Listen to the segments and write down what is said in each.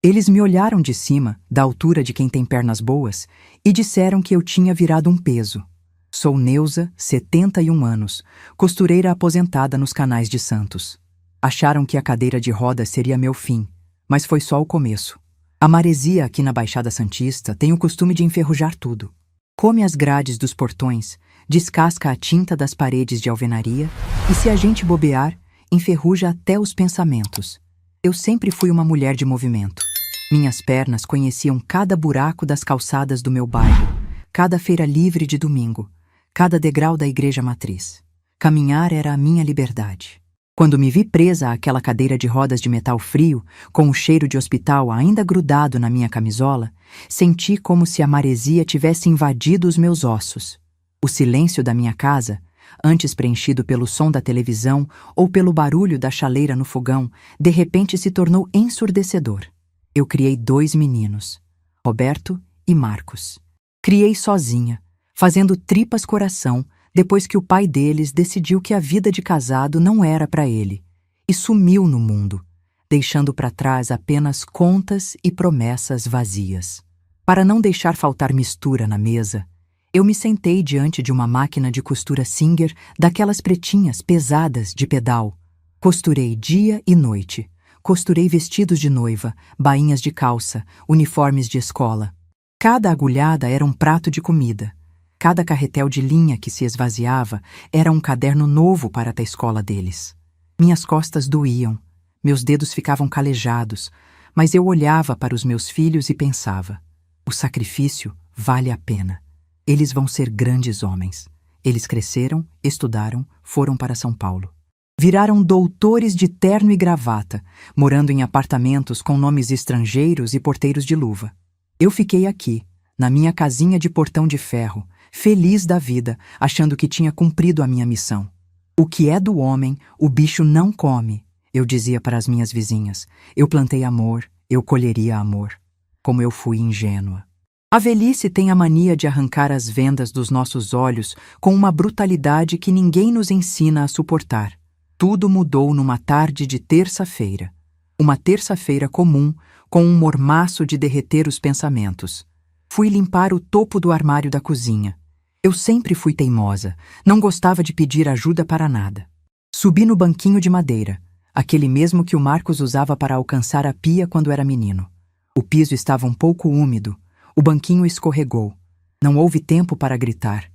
Eles me olharam de cima, da altura de quem tem pernas boas, e disseram que eu tinha virado um peso. Sou Neuza, 71 anos, costureira aposentada nos Canais de Santos. Acharam que a cadeira de rodas seria meu fim, mas foi só o começo. A maresia aqui na Baixada Santista tem o costume de enferrujar tudo. Come as grades dos portões, descasca a tinta das paredes de alvenaria e, se a gente bobear, enferruja até os pensamentos. Eu sempre fui uma mulher de movimento. Minhas pernas conheciam cada buraco das calçadas do meu bairro, cada feira livre de domingo, cada degrau da igreja matriz. Caminhar era a minha liberdade. Quando me vi presa àquela cadeira de rodas de metal frio, com o cheiro de hospital ainda grudado na minha camisola, senti como se a maresia tivesse invadido os meus ossos. O silêncio da minha casa, antes preenchido pelo som da televisão ou pelo barulho da chaleira no fogão, de repente se tornou ensurdecedor. Eu criei 2 meninos, Roberto e Marcos. Criei sozinha, fazendo tripas coração, depois que o pai deles decidiu que a vida de casado não era para ele, e sumiu no mundo, deixando para trás apenas contas e promessas vazias. Para não deixar faltar mistura na mesa, eu me sentei diante de uma máquina de costura Singer, daquelas pretinhas pesadas de pedal. Costurei dia e noite. Costurei vestidos de noiva, bainhas de calça, uniformes de escola. Cada agulhada era um prato de comida. Cada carretel de linha que se esvaziava era um caderno novo para a escola deles. Minhas costas doíam, meus dedos ficavam calejados, mas eu olhava para os meus filhos e pensava: o sacrifício vale a pena. Eles vão ser grandes homens. Eles cresceram, estudaram, foram para São Paulo. Viraram doutores de terno e gravata, morando em apartamentos com nomes estrangeiros e porteiros de luva. Eu fiquei aqui, na minha casinha de portão de ferro, feliz da vida, achando que tinha cumprido a minha missão. O que é do homem, o bicho não come, eu dizia para as minhas vizinhas. Eu plantei amor, eu colheria amor. Como eu fui ingênua. A velhice tem a mania de arrancar as vendas dos nossos olhos com uma brutalidade que ninguém nos ensina a suportar. Tudo mudou numa tarde de terça-feira. Uma terça-feira comum, com um mormaço de derreter os pensamentos. Fui limpar o topo do armário da cozinha. Eu sempre fui teimosa, não gostava de pedir ajuda para nada. Subi no banquinho de madeira, aquele mesmo que o Marcos usava para alcançar a pia quando era menino. O piso estava um pouco úmido, o banquinho escorregou. Não houve tempo para gritar.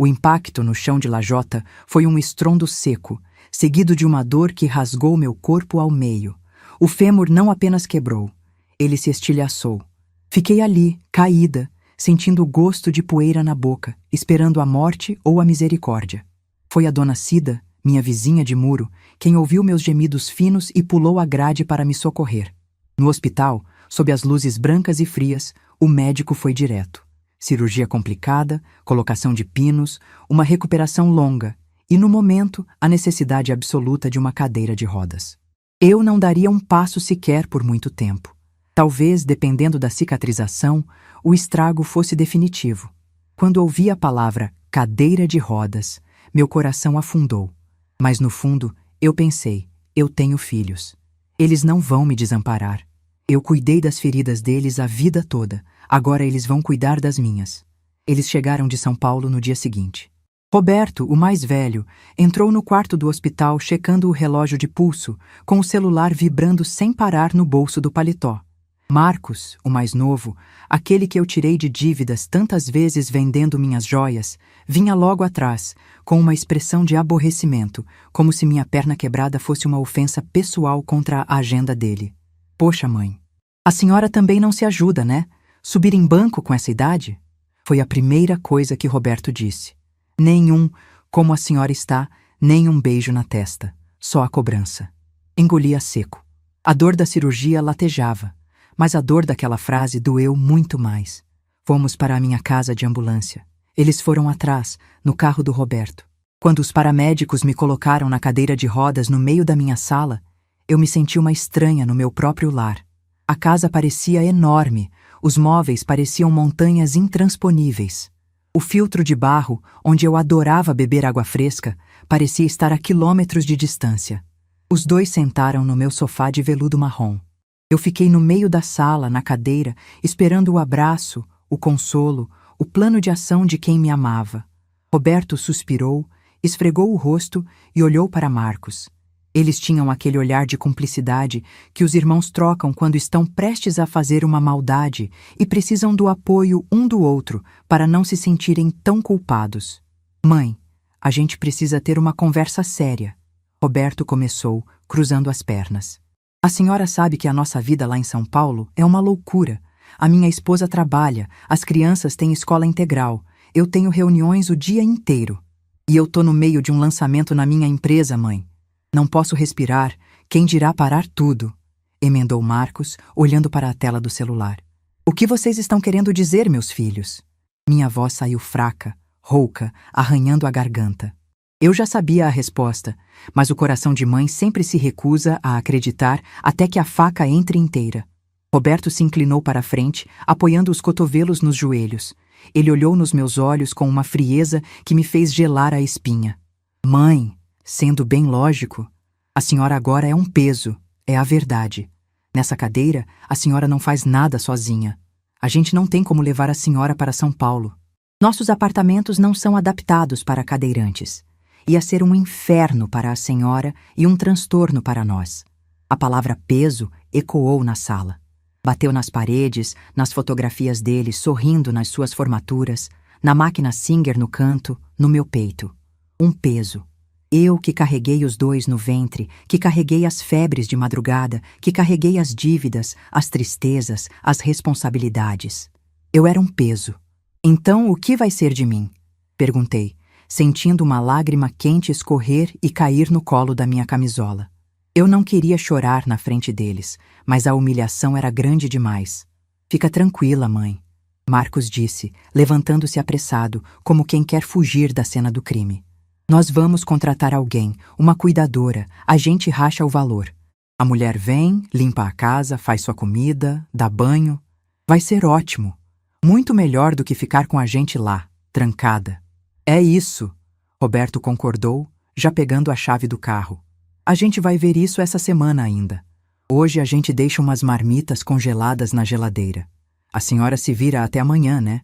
O impacto no chão de lajota foi um estrondo seco, seguido de uma dor que rasgou meu corpo ao meio. O fêmur não apenas quebrou, ele se estilhaçou. Fiquei ali, caída, sentindo o gosto de poeira na boca, esperando a morte ou a misericórdia. Foi a dona Cida, minha vizinha de muro, quem ouviu meus gemidos finos e pulou a grade para me socorrer. No hospital, sob as luzes brancas e frias, o médico foi direto. Cirurgia complicada, colocação de pinos, uma recuperação longa e, no momento, a necessidade absoluta de uma cadeira de rodas. Eu não daria um passo sequer por muito tempo. Talvez, dependendo da cicatrização, o estrago fosse definitivo. Quando ouvi a palavra cadeira de rodas, meu coração afundou. Mas no fundo, eu pensei, eu tenho filhos. Eles não vão me desamparar. Eu cuidei das feridas deles a vida toda, agora eles vão cuidar das minhas. Eles chegaram de São Paulo no dia seguinte. Roberto, o mais velho, entrou no quarto do hospital checando o relógio de pulso, com o celular vibrando sem parar no bolso do paletó. Marcos, o mais novo, aquele que eu tirei de dívidas tantas vezes vendendo minhas joias, vinha logo atrás, com uma expressão de aborrecimento, como se minha perna quebrada fosse uma ofensa pessoal contra a agenda dele. Poxa, mãe, a senhora também não se ajuda, né? Subir em banco com essa idade? Foi a primeira coisa que Roberto disse. Nenhum, como a senhora está, nem um beijo na testa, só a cobrança. Engoli a seco. A dor da cirurgia latejava. Mas a dor daquela frase doeu muito mais. Fomos para a minha casa de ambulância. Eles foram atrás, no carro do Roberto. Quando os paramédicos me colocaram na cadeira de rodas no meio da minha sala, eu me senti uma estranha no meu próprio lar. A casa parecia enorme, os móveis pareciam montanhas intransponíveis. O filtro de barro, onde eu adorava beber água fresca, parecia estar a quilômetros de distância. Os dois sentaram no meu sofá de veludo marrom. Eu fiquei no meio da sala, na cadeira, esperando o abraço, o consolo, o plano de ação de quem me amava. Roberto suspirou, esfregou o rosto e olhou para Marcos. Eles tinham aquele olhar de cumplicidade que os irmãos trocam quando estão prestes a fazer uma maldade e precisam do apoio um do outro para não se sentirem tão culpados. Mãe, a gente precisa ter uma conversa séria. Roberto começou, cruzando as pernas. A senhora sabe que a nossa vida lá em São Paulo é uma loucura. A minha esposa trabalha, as crianças têm escola integral, eu tenho reuniões o dia inteiro. E eu tô no meio de um lançamento na minha empresa, mãe. Não posso respirar, quem dirá parar tudo? Emendou Marcos, olhando para a tela do celular. O que vocês estão querendo dizer, meus filhos? Minha voz saiu fraca, rouca, arranhando a garganta. Eu já sabia a resposta, mas o coração de mãe sempre se recusa a acreditar até que a faca entre inteira. Roberto se inclinou para a frente, apoiando os cotovelos nos joelhos. Ele olhou nos meus olhos com uma frieza que me fez gelar a espinha. Mãe, sendo bem lógico, a senhora agora é um peso, é a verdade. Nessa cadeira, a senhora não faz nada sozinha. A gente não tem como levar a senhora para São Paulo. Nossos apartamentos não são adaptados para cadeirantes. Ia ser um inferno para a senhora e um transtorno para nós. A palavra peso ecoou na sala. Bateu nas paredes, nas fotografias dele sorrindo nas suas formaturas, na máquina Singer no canto, no meu peito. Um peso. Eu que carreguei os dois no ventre, que carreguei as febres de madrugada, que carreguei as dívidas, as tristezas, as responsabilidades. Eu era um peso. Então, o que vai ser de mim? Perguntei, sentindo uma lágrima quente escorrer e cair no colo da minha camisola. Eu não queria chorar na frente deles, mas a humilhação era grande demais. Fica tranquila, mãe, Marcos disse, levantando-se apressado, como quem quer fugir da cena do crime. Nós vamos contratar alguém, uma cuidadora, a gente racha o valor. A mulher vem, limpa a casa, faz sua comida, dá banho. Vai ser ótimo. Muito melhor do que ficar com a gente lá, trancada. É isso, Roberto concordou, já pegando a chave do carro. A gente vai ver isso essa semana ainda. Hoje a gente deixa umas marmitas congeladas na geladeira. A senhora se vira até amanhã, né?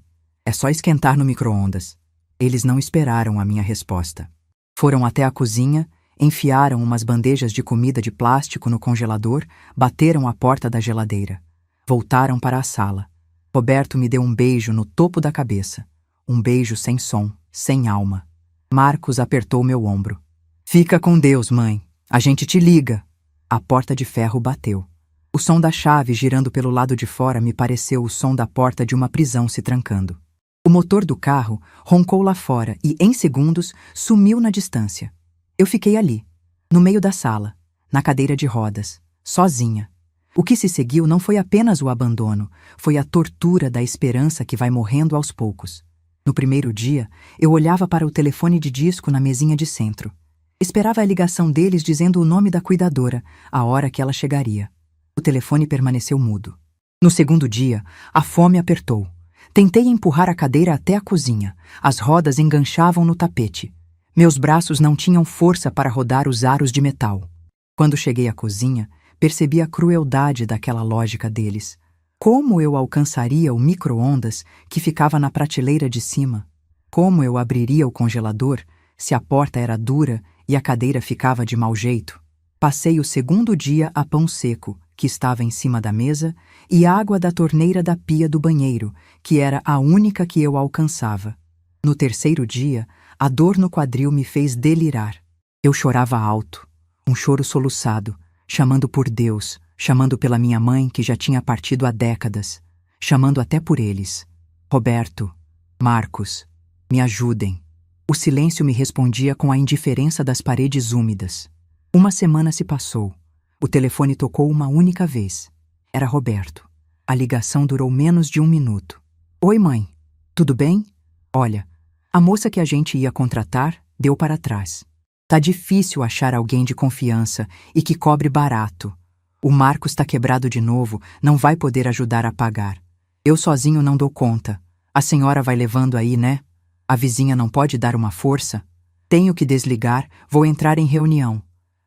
É só esquentar no micro-ondas. Eles não esperaram a minha resposta. Foram até a cozinha, enfiaram umas bandejas de comida de plástico no congelador, bateram a porta da geladeira. Voltaram para a sala. Roberto me deu um beijo no topo da cabeça. Um beijo sem som, sem alma. Marcos apertou meu ombro. Fica com Deus, mãe. A gente te liga. A porta de ferro bateu. O som da chave girando pelo lado de fora me pareceu o som da porta de uma prisão se trancando. O motor do carro roncou lá fora e, em segundos, sumiu na distância. Eu fiquei ali, no meio da sala, na cadeira de rodas, sozinha. O que se seguiu não foi apenas o abandono, foi a tortura da esperança que vai morrendo aos poucos. No primeiro dia, eu olhava para o telefone de disco na mesinha de centro. Esperava a ligação deles dizendo o nome da cuidadora, a hora que ela chegaria. O telefone permaneceu mudo. No segundo dia, a fome apertou. Tentei empurrar a cadeira até a cozinha. As rodas enganchavam no tapete. Meus braços não tinham força para rodar os aros de metal. Quando cheguei à cozinha, percebi a crueldade daquela lógica deles. Como eu alcançaria o micro-ondas que ficava na prateleira de cima? Como eu abriria o congelador se a porta era dura e a cadeira ficava de mau jeito? Passei o segundo dia a pão seco, que estava em cima da mesa, e água da torneira da pia do banheiro, que era a única que eu alcançava. No terceiro dia, a dor no quadril me fez delirar. Eu chorava alto, um choro soluçado, chamando por Deus, chamando pela minha mãe que já tinha partido há décadas, chamando até por eles. Roberto, Marcos, me ajudem. O silêncio me respondia com a indiferença das paredes úmidas. Uma semana se passou. O telefone tocou uma única vez. Era Roberto. A ligação durou menos de 1 minuto. Oi, mãe. Tudo bem? Olha, a moça que a gente ia contratar deu para trás. Tá difícil achar alguém de confiança e que cobre barato. O Marcos tá quebrado de novo, não vai poder ajudar a pagar. Eu sozinho não dou conta. A senhora vai levando aí, né? A vizinha não pode dar uma força? Tenho que desligar, vou entrar em reunião.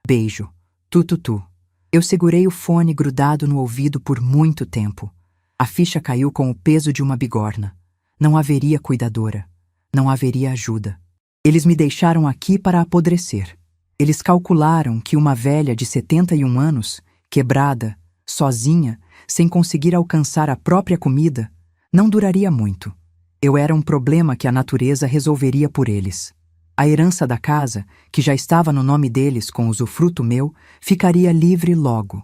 Beijo. Tu. Eu segurei o fone grudado no ouvido por muito tempo. A ficha caiu com o peso de uma bigorna. Não haveria cuidadora. Não haveria ajuda. Eles me deixaram aqui para apodrecer. Eles calcularam que uma velha de 71 anos, quebrada, sozinha, sem conseguir alcançar a própria comida, não duraria muito. Eu era um problema que a natureza resolveria por eles. A herança da casa, que já estava no nome deles com usufruto meu, ficaria livre logo.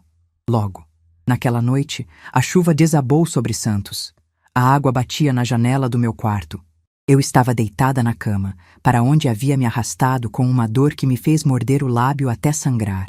Logo. Naquela noite, a chuva desabou sobre Santos. A água batia na janela do meu quarto. Eu estava deitada na cama, para onde havia me arrastado com uma dor que me fez morder o lábio até sangrar.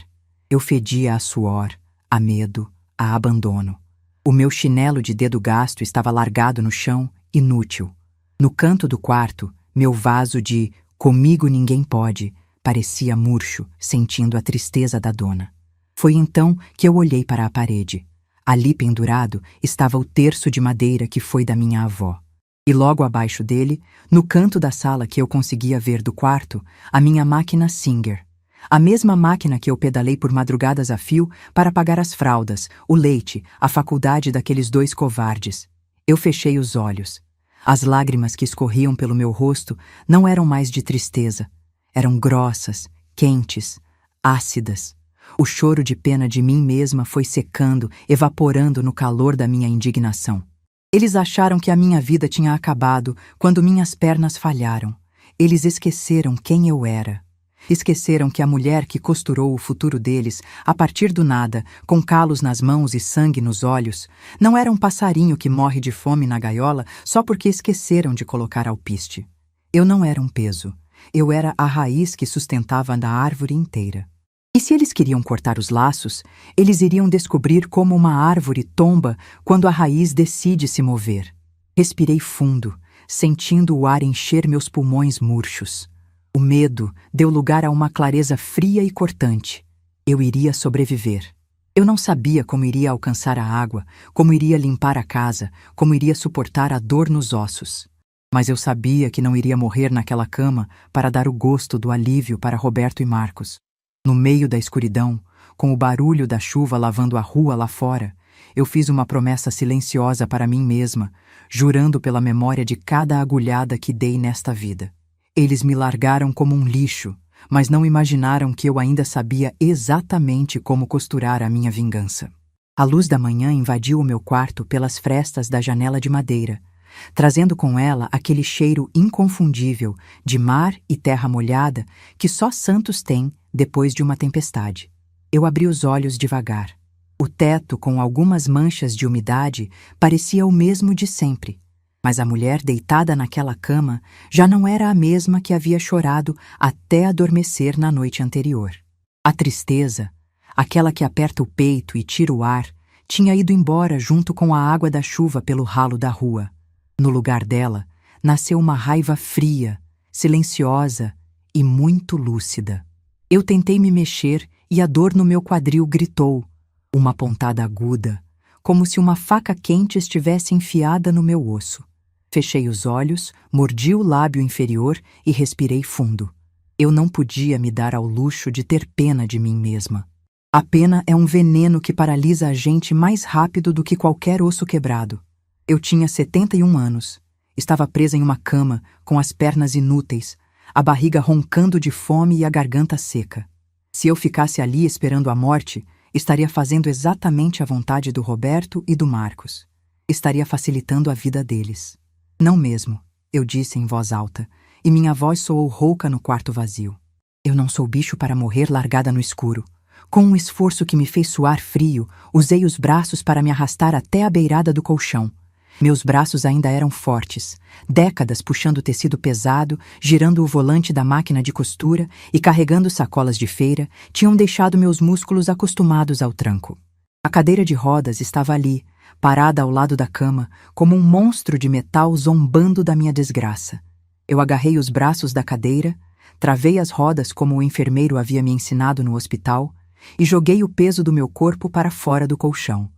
Eu fedia a suor, a medo, a abandono. O meu chinelo de dedo gasto estava largado no chão, inútil. No canto do quarto, meu vaso de "comigo ninguém pode" parecia murcho, sentindo a tristeza da dona. Foi então que eu olhei para a parede. Ali pendurado estava o terço de madeira que foi da minha avó. E logo abaixo dele, no canto da sala que eu conseguia ver do quarto, a minha máquina Singer. A mesma máquina que eu pedalei por madrugadas a fio para pagar as fraldas, o leite, a faculdade daqueles dois covardes. Eu fechei os olhos. As lágrimas que escorriam pelo meu rosto não eram mais de tristeza. Eram grossas, quentes, ácidas. O choro de pena de mim mesma foi secando, evaporando no calor da minha indignação. Eles acharam que a minha vida tinha acabado quando minhas pernas falharam. Eles esqueceram quem eu era. Esqueceram que a mulher que costurou o futuro deles, a partir do nada, com calos nas mãos e sangue nos olhos, não era um passarinho que morre de fome na gaiola só porque esqueceram de colocar alpiste. Eu não era um peso. Eu era a raiz que sustentava a árvore inteira. E se eles queriam cortar os laços, eles iriam descobrir como uma árvore tomba quando a raiz decide se mover. Respirei fundo, sentindo o ar encher meus pulmões murchos. O medo deu lugar a uma clareza fria e cortante. Eu iria sobreviver. Eu não sabia como iria alcançar a água, como iria limpar a casa, como iria suportar a dor nos ossos. Mas eu sabia que não iria morrer naquela cama para dar o gosto do alívio para Roberto e Marcos. No meio da escuridão, com o barulho da chuva lavando a rua lá fora, eu fiz uma promessa silenciosa para mim mesma, jurando pela memória de cada agulhada que dei nesta vida. Eles me largaram como um lixo, mas não imaginaram que eu ainda sabia exatamente como costurar a minha vingança. A luz da manhã invadiu o meu quarto pelas frestas da janela de madeira, trazendo com ela aquele cheiro inconfundível de mar e terra molhada que só Santos tem depois de uma tempestade. Eu abri os olhos devagar. O teto, com algumas manchas de umidade, parecia o mesmo de sempre, mas a mulher deitada naquela cama já não era a mesma que havia chorado até adormecer na noite anterior. A tristeza, aquela que aperta o peito e tira o ar, tinha ido embora junto com a água da chuva pelo ralo da rua. No lugar dela, nasceu uma raiva fria, silenciosa e muito lúcida. Eu tentei me mexer e a dor no meu quadril gritou, uma pontada aguda, como se uma faca quente estivesse enfiada no meu osso. Fechei os olhos, mordi o lábio inferior e respirei fundo. Eu não podia me dar ao luxo de ter pena de mim mesma. A pena é um veneno que paralisa a gente mais rápido do que qualquer osso quebrado. Eu tinha 71 anos. Estava presa em uma cama, com as pernas inúteis, a barriga roncando de fome e a garganta seca. Se eu ficasse ali esperando a morte, estaria fazendo exatamente a vontade do Roberto e do Marcos. Estaria facilitando a vida deles. Não mesmo, eu disse em voz alta, e minha voz soou rouca no quarto vazio. Eu não sou bicho para morrer largada no escuro. Com um esforço que me fez suar frio, usei os braços para me arrastar até a beirada do colchão. Meus braços ainda eram fortes, décadas puxando o tecido pesado, girando o volante da máquina de costura e carregando sacolas de feira, tinham deixado meus músculos acostumados ao tranco. A cadeira de rodas estava ali, parada ao lado da cama, como um monstro de metal zombando da minha desgraça. Eu agarrei os braços da cadeira, travei as rodas como o enfermeiro havia me ensinado no hospital e joguei o peso do meu corpo para fora do colchão.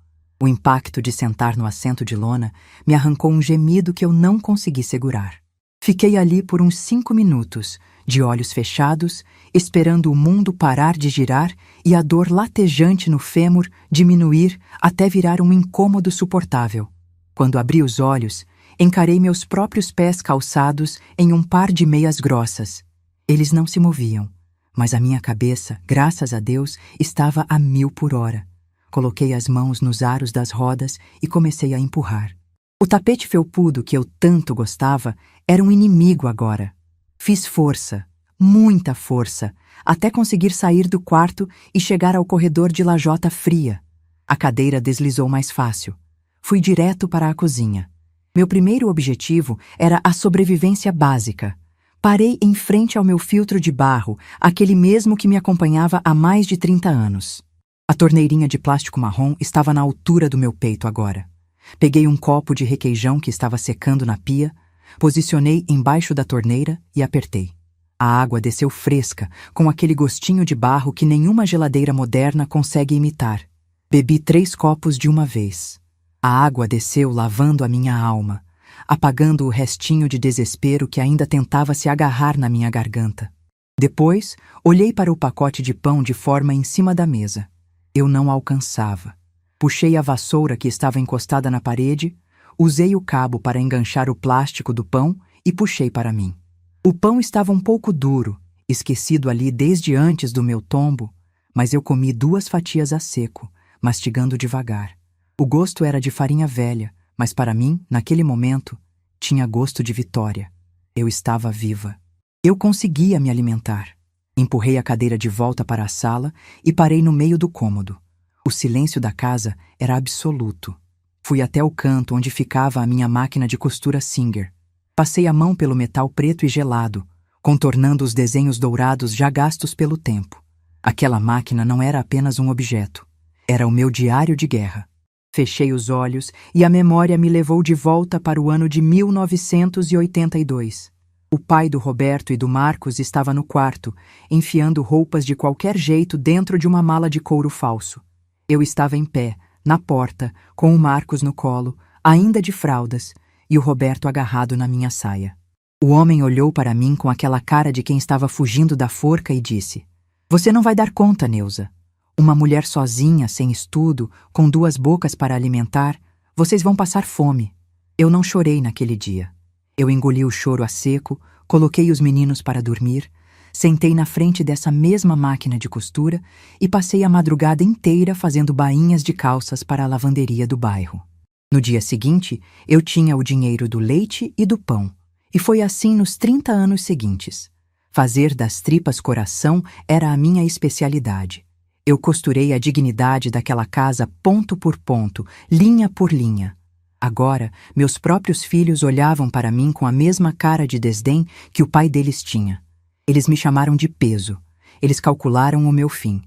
O impacto de sentar no assento de lona me arrancou um gemido que eu não consegui segurar. Fiquei ali por uns 5 minutos, de olhos fechados, esperando o mundo parar de girar e a dor latejante no fêmur diminuir até virar um incômodo suportável. Quando abri os olhos, encarei meus próprios pés calçados em um par de meias grossas. Eles não se moviam, mas a minha cabeça, graças a Deus, estava a 1000 por hora. Coloquei as mãos nos aros das rodas e comecei a empurrar. O tapete felpudo que eu tanto gostava era um inimigo agora. Fiz força, muita força, até conseguir sair do quarto e chegar ao corredor de lajota fria. A cadeira deslizou mais fácil. Fui direto para a cozinha. Meu primeiro objetivo era a sobrevivência básica. Parei em frente ao meu filtro de barro, aquele mesmo que me acompanhava há mais de 30 anos. A torneirinha de plástico marrom estava na altura do meu peito agora. Peguei um copo de requeijão que estava secando na pia, posicionei embaixo da torneira e apertei. A água desceu fresca, com aquele gostinho de barro que nenhuma geladeira moderna consegue imitar. Bebi 3 copos de uma vez. A água desceu lavando a minha alma, apagando o restinho de desespero que ainda tentava se agarrar na minha garganta. Depois, olhei para o pacote de pão de forma em cima da mesa. Eu não alcançava. Puxei a vassoura que estava encostada na parede, usei o cabo para enganchar o plástico do pão e puxei para mim. O pão estava um pouco duro, esquecido ali desde antes do meu tombo, mas eu comi 2 fatias a seco, mastigando devagar. O gosto era de farinha velha, mas para mim, naquele momento, tinha gosto de vitória. Eu estava viva. Eu conseguia me alimentar. Empurrei a cadeira de volta para a sala e parei no meio do cômodo. O silêncio da casa era absoluto. Fui até o canto onde ficava a minha máquina de costura Singer. Passei a mão pelo metal preto e gelado, contornando os desenhos dourados já gastos pelo tempo. Aquela máquina não era apenas um objeto. Era o meu diário de guerra. Fechei os olhos e a memória me levou de volta para o ano de 1982. O pai do Roberto e do Marcos estava no quarto, enfiando roupas de qualquer jeito dentro de uma mala de couro falso. Eu estava em pé, na porta, com o Marcos no colo, ainda de fraldas, e o Roberto agarrado na minha saia. O homem olhou para mim com aquela cara de quem estava fugindo da forca e disse: "Você não vai dar conta, Neuza. Uma mulher sozinha, sem estudo, com 2 bocas para alimentar, vocês vão passar fome." Eu não chorei naquele dia. Eu engoli o choro a seco, coloquei os meninos para dormir, sentei na frente dessa mesma máquina de costura e passei a madrugada inteira fazendo bainhas de calças para a lavanderia do bairro. No dia seguinte, eu tinha o dinheiro do leite e do pão, e foi assim nos 30 anos seguintes. Fazer das tripas coração era a minha especialidade. Eu costurei a dignidade daquela casa ponto por ponto, linha por linha. Agora, meus próprios filhos olhavam para mim com a mesma cara de desdém que o pai deles tinha. Eles me chamaram de peso. Eles calcularam o meu fim.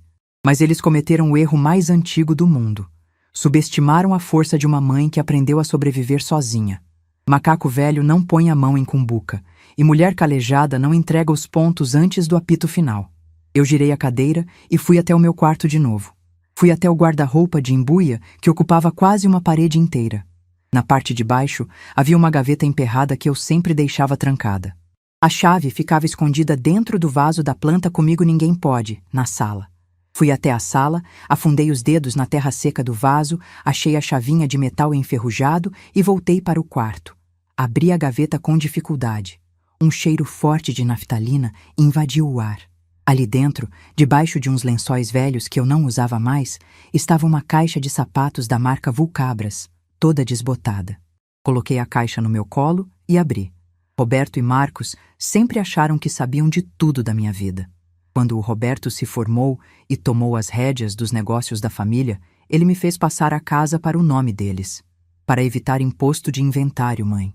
Mas eles cometeram o erro mais antigo do mundo. Subestimaram a força de uma mãe que aprendeu a sobreviver sozinha. Macaco velho não põe a mão em cumbuca, e mulher calejada não entrega os pontos antes do apito final. Eu girei a cadeira e fui até o meu quarto de novo. Fui até o guarda-roupa de embuia que ocupava quase uma parede inteira. Na parte de baixo, havia uma gaveta emperrada que eu sempre deixava trancada. A chave ficava escondida dentro do vaso da planta Comigo Ninguém Pode, na sala. Fui até a sala, afundei os dedos na terra seca do vaso, achei a chavinha de metal enferrujado e voltei para o quarto. Abri a gaveta com dificuldade. Um cheiro forte de naftalina invadiu o ar. Ali dentro, debaixo de uns lençóis velhos que eu não usava mais, estava uma caixa de sapatos da marca Vulcabras, toda desbotada. Coloquei a caixa no meu colo e abri. Roberto e Marcos sempre acharam que sabiam de tudo da minha vida. Quando o Roberto se formou e tomou as rédeas dos negócios da família, ele me fez passar a casa para o nome deles. Para evitar imposto de inventário, mãe.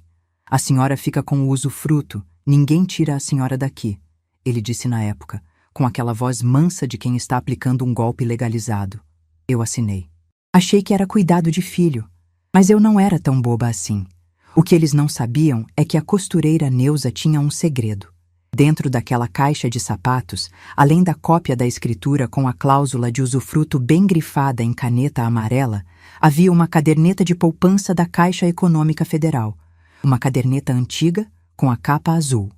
A senhora fica com o usufruto, ninguém tira a senhora daqui, ele disse na época, com aquela voz mansa de quem está aplicando um golpe legalizado. Eu assinei. Achei que era cuidado de filho. Mas eu não era tão boba assim. O que eles não sabiam é que a costureira Neuza tinha um segredo. Dentro daquela caixa de sapatos, além da cópia da escritura com a cláusula de usufruto bem grifada em caneta amarela, havia uma caderneta de poupança da Caixa Econômica Federal. Uma caderneta antiga com a capa azul.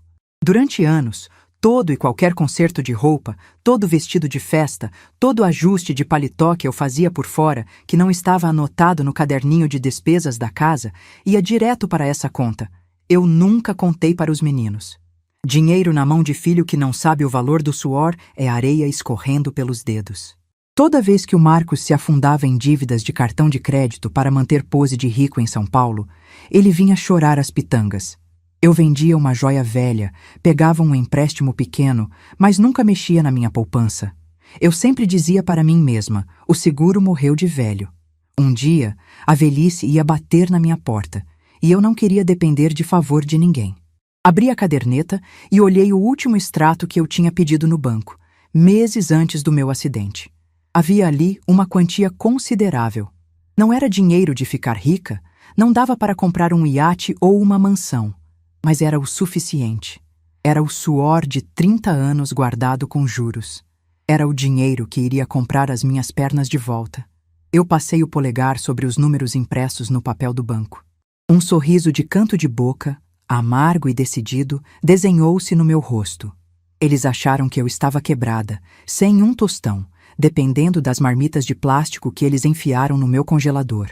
Durante anos, todo e qualquer conserto de roupa, todo vestido de festa, todo ajuste de paletó que eu fazia por fora, que não estava anotado no caderninho de despesas da casa, ia direto para essa conta. Eu nunca contei para os meninos. Dinheiro na mão de filho que não sabe o valor do suor é areia escorrendo pelos dedos. Toda vez que o Marcos se afundava em dívidas de cartão de crédito para manter pose de rico em São Paulo, ele vinha chorar as pitangas. Eu vendia uma joia velha, pegava um empréstimo pequeno, mas nunca mexia na minha poupança. Eu sempre dizia para mim mesma, o seguro morreu de velho. Um dia, a velhice ia bater na minha porta, e eu não queria depender de favor de ninguém. Abri a caderneta e olhei o último extrato que eu tinha pedido no banco, meses antes do meu acidente. Havia ali uma quantia considerável. Não era dinheiro de ficar rica, não dava para comprar um iate ou uma mansão. Mas era o suficiente. Era o suor de 30 anos guardado com juros. Era o dinheiro que iria comprar as minhas pernas de volta. Eu passei o polegar sobre os números impressos no papel do banco. Um sorriso de canto de boca, amargo e decidido, desenhou-se no meu rosto. Eles acharam que eu estava quebrada, sem um tostão, dependendo das marmitas de plástico que eles enfiaram no meu congelador.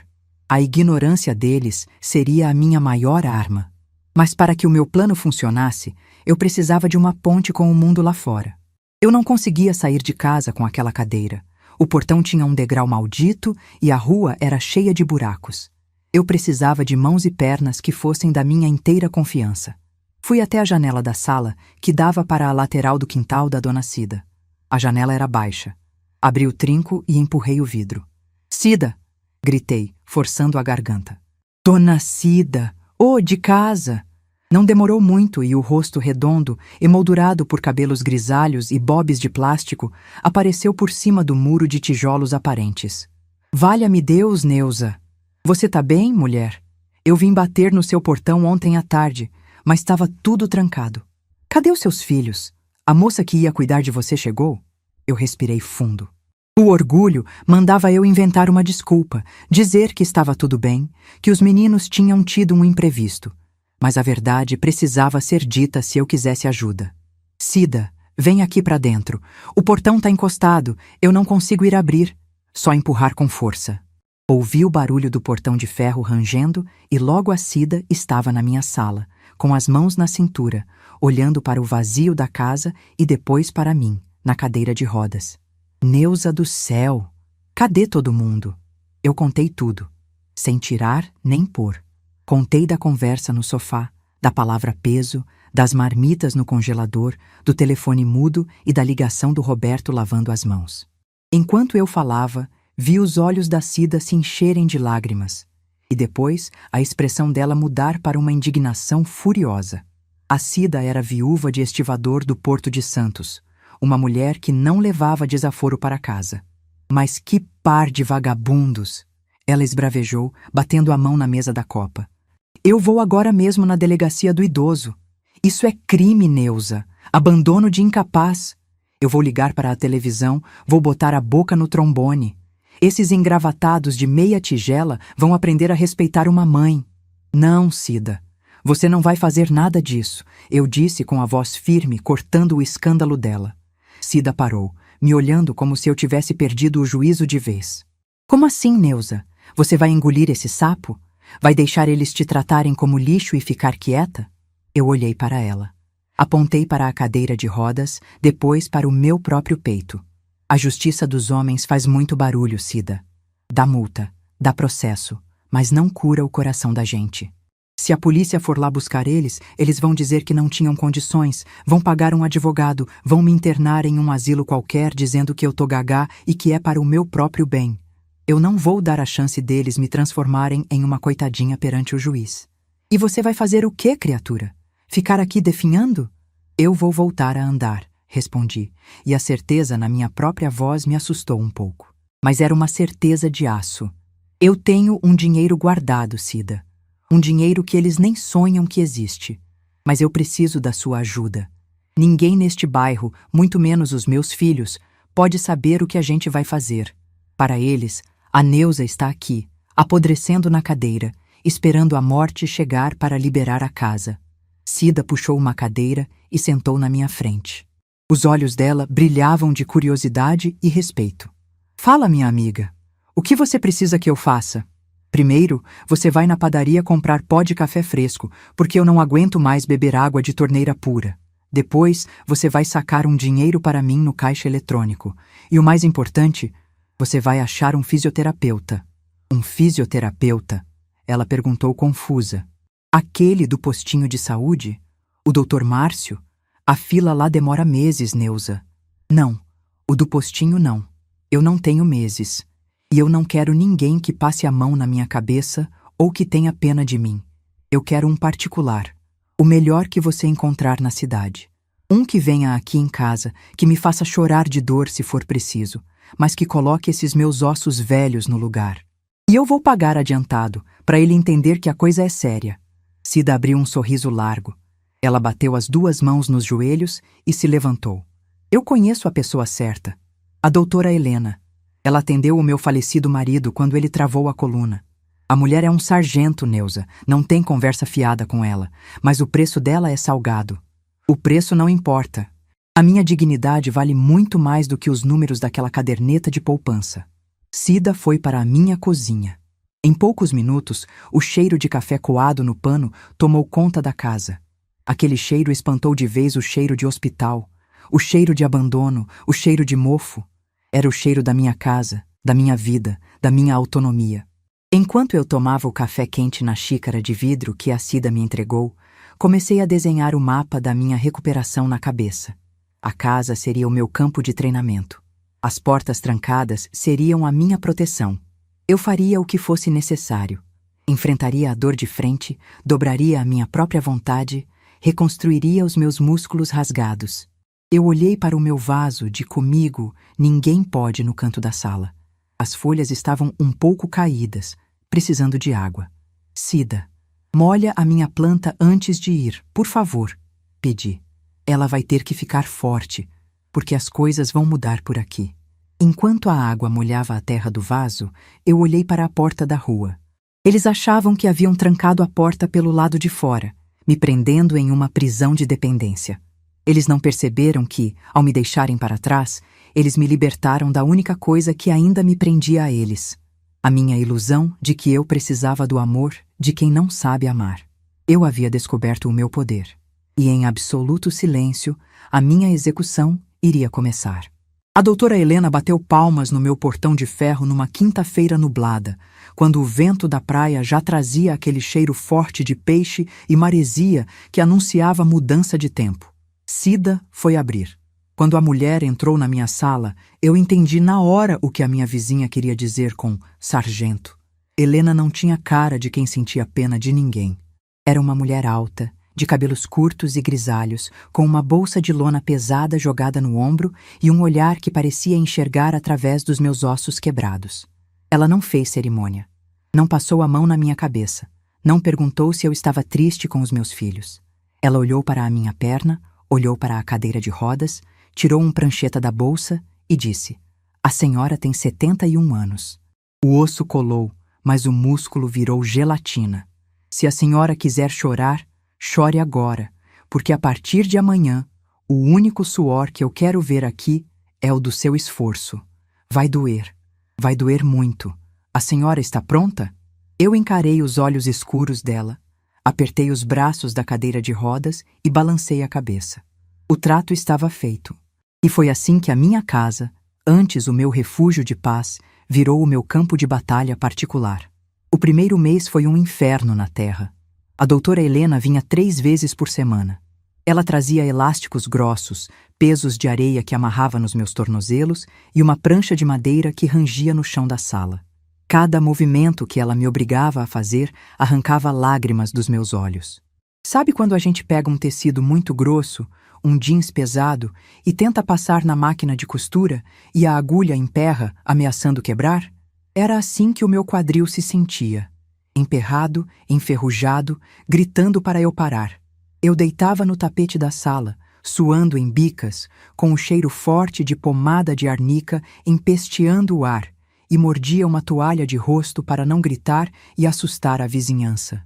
A ignorância deles seria a minha maior arma. Mas para que o meu plano funcionasse, eu precisava de uma ponte com o mundo lá fora. Eu não conseguia sair de casa com aquela cadeira. O portão tinha um degrau maldito e a rua era cheia de buracos. Eu precisava de mãos e pernas que fossem da minha inteira confiança. Fui até a janela da sala, que dava para a lateral do quintal da dona Cida. A janela era baixa. Abri o trinco e empurrei o vidro. "Cida!" gritei, forçando a garganta. "Dona Cida! Oh, de casa!" Não demorou muito e o rosto redondo, emoldurado por cabelos grisalhos e bobs de plástico, apareceu por cima do muro de tijolos aparentes. "Valha-me Deus, Neuza! Você tá bem, mulher? Eu vim bater no seu portão ontem à tarde, mas estava tudo trancado. Cadê os seus filhos? A moça que ia cuidar de você chegou?" Eu respirei fundo. O orgulho mandava eu inventar uma desculpa, dizer que estava tudo bem, que os meninos tinham tido um imprevisto. Mas a verdade precisava ser dita se eu quisesse ajuda. "Cida, vem aqui para dentro. O portão tá encostado, eu não consigo ir abrir. Só empurrar com força." Ouvi o barulho do portão de ferro rangendo e logo a Cida estava na minha sala, com as mãos na cintura, olhando para o vazio da casa e depois para mim, na cadeira de rodas. "Neuza do céu! Cadê todo mundo?" Eu contei tudo, sem tirar nem pôr. Contei da conversa no sofá, da palavra peso, das marmitas no congelador, do telefone mudo e da ligação do Roberto lavando as mãos. Enquanto eu falava, vi os olhos da Cida se encherem de lágrimas, e depois a expressão dela mudar para uma indignação furiosa. A Cida era viúva de estivador do Porto de Santos, uma mulher que não levava desaforo para casa. "Mas que par de vagabundos!" Ela esbravejou, batendo a mão na mesa da copa. "Eu vou agora mesmo na delegacia do idoso. Isso é crime, Neuza. Abandono de incapaz. Eu vou ligar para a televisão, vou botar a boca no trombone. Esses engravatados de meia tigela vão aprender a respeitar uma mãe." "Não, Cida. Você não vai fazer nada disso", eu disse com a voz firme, cortando o escândalo dela. Cida parou, me olhando como se eu tivesse perdido o juízo de vez. "Como assim, Neuza? Você vai engolir esse sapo? Vai deixar eles te tratarem como lixo e ficar quieta?" Eu olhei para ela. Apontei para a cadeira de rodas, depois para o meu próprio peito. "A justiça dos homens faz muito barulho, Cida. Dá multa, dá processo, mas não cura o coração da gente. Se a polícia for lá buscar eles, eles vão dizer que não tinham condições, vão pagar um advogado, vão me internar em um asilo qualquer dizendo que eu tô gagá e que é para o meu próprio bem. Eu não vou dar a chance deles me transformarem em uma coitadinha perante o juiz. E você vai fazer o quê, criatura? Ficar aqui definhando?" "Eu vou voltar a andar", respondi, e a certeza na minha própria voz me assustou um pouco. Mas era uma certeza de aço. "Eu tenho um dinheiro guardado, Cida. Um dinheiro que eles nem sonham que existe. Mas eu preciso da sua ajuda. Ninguém neste bairro, muito menos os meus filhos, pode saber o que a gente vai fazer. Para eles, a Neuza está aqui, apodrecendo na cadeira, esperando a morte chegar para liberar a casa. Cida puxou uma cadeira e sentou na minha frente. Os olhos dela brilhavam de curiosidade e respeito. Fala, minha amiga. O que você precisa que eu faça? Primeiro, você vai na padaria comprar pó de café fresco, porque eu não aguento mais beber água de torneira pura. Depois, você vai sacar um dinheiro para mim no caixa eletrônico. E o mais importante, você vai achar um fisioterapeuta. Um fisioterapeuta? Ela perguntou confusa. Aquele do postinho de saúde? O Dr. Márcio? A fila lá demora meses, Neuza. Não, o do postinho não. Eu não tenho meses. E eu não quero ninguém que passe a mão na minha cabeça ou que tenha pena de mim. Eu quero um particular. O melhor que você encontrar na cidade. Um que venha aqui em casa, que me faça chorar de dor se for preciso, mas que coloque esses meus ossos velhos no lugar. E eu vou pagar adiantado, para ele entender que a coisa é séria. Cida abriu um sorriso largo. Ela bateu as 2 mãos nos joelhos e se levantou. Eu conheço a pessoa certa. A doutora Helena. Ela atendeu o meu falecido marido quando ele travou a coluna. A mulher é um sargento, Neuza, não tem conversa fiada com ela, mas o preço dela é salgado. O preço não importa. A minha dignidade vale muito mais do que os números daquela caderneta de poupança. Cida foi para a minha cozinha. Em poucos minutos, o cheiro de café coado no pano tomou conta da casa. Aquele cheiro espantou de vez o cheiro de hospital, o cheiro de abandono, o cheiro de mofo. Era o cheiro da minha casa, da minha vida, da minha autonomia. Enquanto eu tomava o café quente na xícara de vidro que a Cida me entregou, comecei a desenhar o mapa da minha recuperação na cabeça. A casa seria o meu campo de treinamento. As portas trancadas seriam a minha proteção. Eu faria o que fosse necessário. Enfrentaria a dor de frente, dobraria a minha própria vontade, reconstruiria os meus músculos rasgados. Eu olhei para o meu vaso de comigo, ninguém pode no canto da sala. As folhas estavam um pouco caídas, precisando de água. Cida, molha a minha planta antes de ir, por favor, pedi. Ela vai ter que ficar forte, porque as coisas vão mudar por aqui. Enquanto a água molhava a terra do vaso, eu olhei para a porta da rua. Eles achavam que haviam trancado a porta pelo lado de fora, me prendendo em uma prisão de dependência. Eles não perceberam que, ao me deixarem para trás, eles me libertaram da única coisa que ainda me prendia a eles. A minha ilusão de que eu precisava do amor de quem não sabe amar. Eu havia descoberto o meu poder. E em absoluto silêncio, a minha execução iria começar. A doutora Helena bateu palmas no meu portão de ferro numa quinta-feira nublada, quando o vento da praia já trazia aquele cheiro forte de peixe e maresia que anunciava mudança de tempo. Cida foi abrir. Quando a mulher entrou na minha sala, eu entendi na hora o que a minha vizinha queria dizer com sargento. Helena não tinha cara de quem sentia pena de ninguém. Era uma mulher alta, de cabelos curtos e grisalhos, com uma bolsa de lona pesada jogada no ombro e um olhar que parecia enxergar através dos meus ossos quebrados. Ela não fez cerimônia. Não passou a mão na minha cabeça. Não perguntou se eu estava triste com os meus filhos. Ela olhou para a minha perna, olhou para a cadeira de rodas, tirou um prancheta da bolsa e disse: "A senhora tem 71 anos." O osso colou, mas o músculo virou gelatina. "Se a senhora quiser chorar, chore agora, porque a partir de amanhã, o único suor que eu quero ver aqui é o do seu esforço. Vai doer muito. A senhora está pronta?" Eu encarei os olhos escuros dela, apertei os braços da cadeira de rodas e balancei a cabeça. O trato estava feito. E foi assim que a minha casa, antes o meu refúgio de paz, virou o meu campo de batalha particular. O primeiro mês foi um inferno na terra. A doutora Helena vinha 3 vezes por semana. Ela trazia elásticos grossos, pesos de areia que amarrava nos meus tornozelos e uma prancha de madeira que rangia no chão da sala. Cada movimento que ela me obrigava a fazer arrancava lágrimas dos meus olhos. Sabe quando a gente pega um tecido muito grosso, um jeans pesado, e tenta passar na máquina de costura e a agulha emperra, ameaçando quebrar? Era assim que o meu quadril se sentia. Emperrado, enferrujado, gritando para eu parar. Eu deitava no tapete da sala, suando em bicas, com o cheiro forte de pomada de arnica empesteando o ar, e mordia uma toalha de rosto para não gritar e assustar a vizinhança.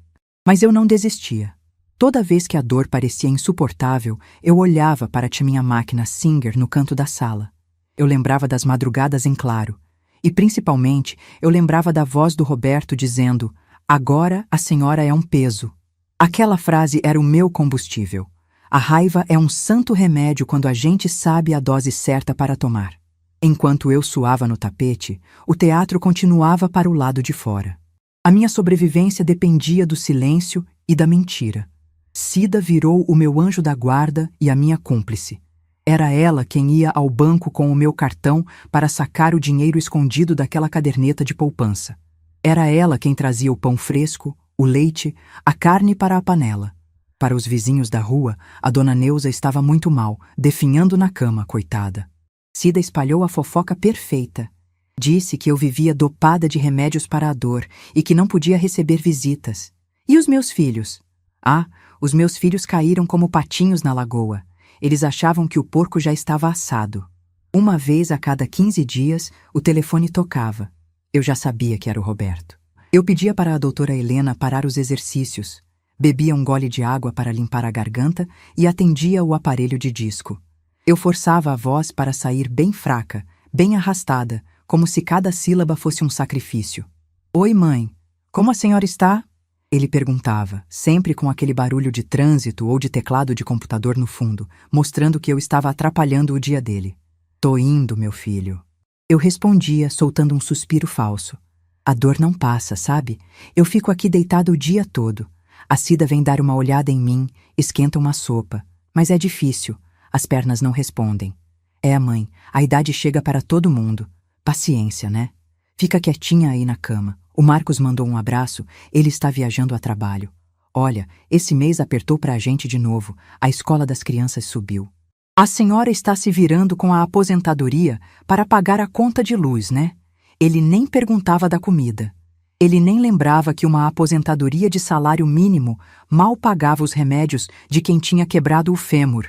Mas eu não desistia. Toda vez que a dor parecia insuportável, eu olhava para a minha máquina Singer no canto da sala. Eu lembrava das madrugadas em claro. E, principalmente, eu lembrava da voz do Roberto dizendo: "Agora a senhora é um peso." Aquela frase era o meu combustível. A raiva é um santo remédio quando a gente sabe a dose certa para tomar. Enquanto eu suava no tapete, o teatro continuava para o lado de fora. A minha sobrevivência dependia do silêncio e da mentira. Cida virou o meu anjo da guarda e a minha cúmplice. Era ela quem ia ao banco com o meu cartão para sacar o dinheiro escondido daquela caderneta de poupança. Era ela quem trazia o pão fresco, o leite, a carne para a panela. Para os vizinhos da rua, a dona Neuza estava muito mal, definhando na cama, coitada. Cida espalhou a fofoca perfeita. Disse que eu vivia dopada de remédios para a dor e que não podia receber visitas. E os meus filhos? Ah, os meus filhos caíram como patinhos na lagoa. Eles achavam que o porco já estava assado. Uma vez a cada 15 dias, o telefone tocava. Eu já sabia que era o Roberto. Eu pedia para a doutora Helena parar os exercícios, bebia um gole de água para limpar a garganta e atendia o aparelho de disco. Eu forçava a voz para sair bem fraca, bem arrastada, como se cada sílaba fosse um sacrifício. "Oi, mãe. Como a senhora está?" Ele perguntava, sempre com aquele barulho de trânsito ou de teclado de computador no fundo, mostrando que eu estava atrapalhando o dia dele. "Tô indo, meu filho." Eu respondia, soltando um suspiro falso. "A dor não passa, sabe? Eu fico aqui deitado o dia todo. A Cida vem dar uma olhada em mim, esquenta uma sopa. Mas é difícil. As pernas não respondem." "É, mãe, a idade chega para todo mundo. Paciência, né? Fica quietinha aí na cama." O Marcos mandou um abraço, ele está viajando a trabalho. "Olha, esse mês apertou pra gente de novo, a escola das crianças subiu." "A senhora está se virando com a aposentadoria para pagar a conta de luz, né?" Ele nem perguntava da comida. Ele nem lembrava que uma aposentadoria de salário mínimo mal pagava os remédios de quem tinha quebrado o fêmur.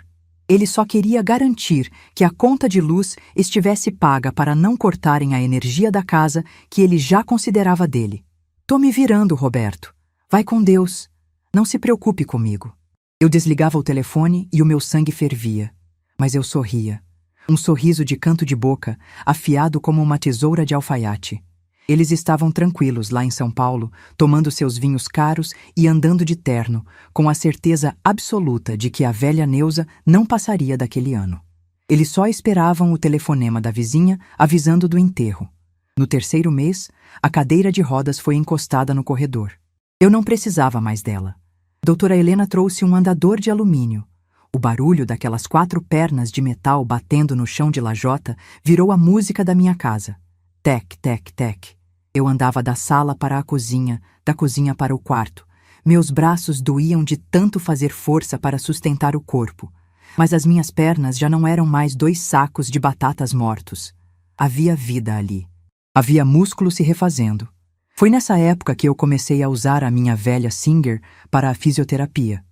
Ele só queria garantir que a conta de luz estivesse paga para não cortarem a energia da casa que ele já considerava dele. "Tô me virando, Roberto. Vai com Deus. Não se preocupe comigo." Eu desligava o telefone e o meu sangue fervia. Mas eu sorria. Um sorriso de canto de boca, afiado como uma tesoura de alfaiate. Eles estavam tranquilos lá em São Paulo, tomando seus vinhos caros e andando de terno, com a certeza absoluta de que a velha Neuza não passaria daquele ano. Eles só esperavam o telefonema da vizinha avisando do enterro. No terceiro mês, a cadeira de rodas foi encostada no corredor. Eu não precisava mais dela. Doutora Helena trouxe um andador de alumínio. O barulho daquelas 4 pernas de metal batendo no chão de lajota virou a música da minha casa. Tec, tec, tec. Eu andava da sala para a cozinha, da cozinha para o quarto. Meus braços doíam de tanto fazer força para sustentar o corpo. Mas as minhas pernas já não eram mais 2 sacos de batatas mortos. Havia vida ali. Havia músculo se refazendo. Foi nessa época que eu comecei a usar a minha velha Singer para a fisioterapia.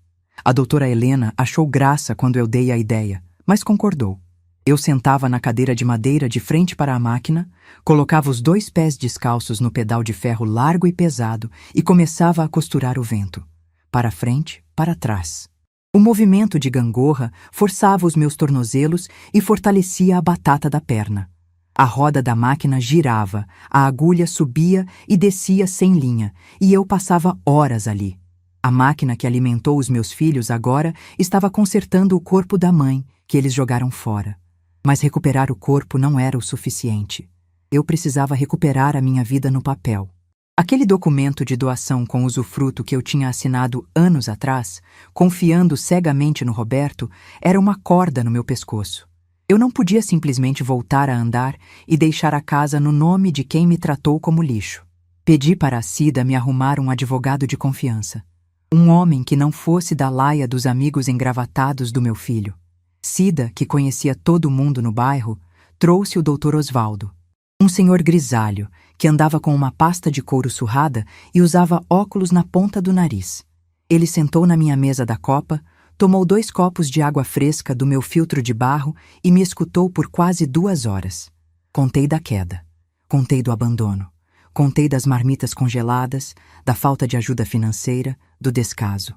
A doutora Helena achou graça quando eu dei a ideia, mas concordou. Eu sentava na cadeira de madeira de frente para a máquina, colocava os 2 pés descalços no pedal de ferro largo e pesado e começava a costurar o vento. Para frente, para trás. O movimento de gangorra forçava os meus tornozelos e fortalecia a batata da perna. A roda da máquina girava, a agulha subia e descia sem linha, e eu passava horas ali. A máquina que alimentou os meus filhos agora estava consertando o corpo da mãe, que eles jogaram fora. Mas recuperar o corpo não era o suficiente. Eu precisava recuperar a minha vida no papel. Aquele documento de doação com usufruto que eu tinha assinado anos atrás, confiando cegamente no Roberto, era uma corda no meu pescoço. Eu não podia simplesmente voltar a andar e deixar a casa no nome de quem me tratou como lixo. Pedi para a Cida me arrumar um advogado de confiança. Um homem que não fosse da laia dos amigos engravatados do meu filho. Cida, que conhecia todo mundo no bairro, trouxe o Dr. Osvaldo. Um senhor grisalho, que andava com uma pasta de couro surrada e usava óculos na ponta do nariz. Ele sentou na minha mesa da copa, tomou 2 copos de água fresca do meu filtro de barro e me escutou por quase 2 horas. Contei da queda. Contei do abandono. Contei das marmitas congeladas, da falta de ajuda financeira, do descaso.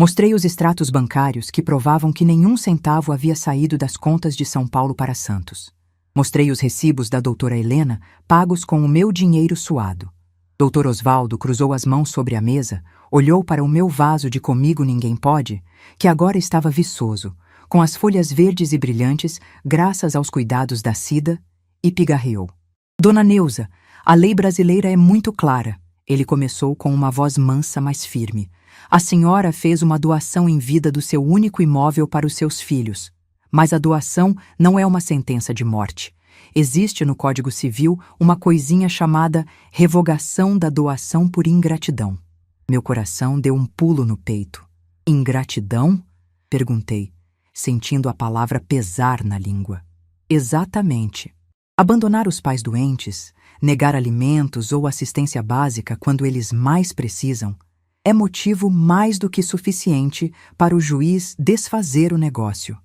Mostrei os extratos bancários que provavam que nenhum centavo havia saído das contas de São Paulo para Santos. Mostrei os recibos da doutora Helena, pagos com o meu dinheiro suado. Doutor Osvaldo cruzou as mãos sobre a mesa, olhou para o meu vaso de Comigo Ninguém Pode, que agora estava viçoso, com as folhas verdes e brilhantes, graças aos cuidados da Cida, e pigarreou. Dona Neuza, a lei brasileira é muito clara. Ele começou com uma voz mansa, mas firme. A senhora fez uma doação em vida do seu único imóvel para os seus filhos. Mas a doação não é uma sentença de morte. Existe no Código Civil uma coisinha chamada revogação da doação por ingratidão. Meu coração deu um pulo no peito. Ingratidão? Perguntei, sentindo a palavra pesar na língua. Exatamente. Abandonar os pais doentes, negar alimentos ou assistência básica quando eles mais precisam, é motivo mais do que suficiente para o juiz desfazer o negócio.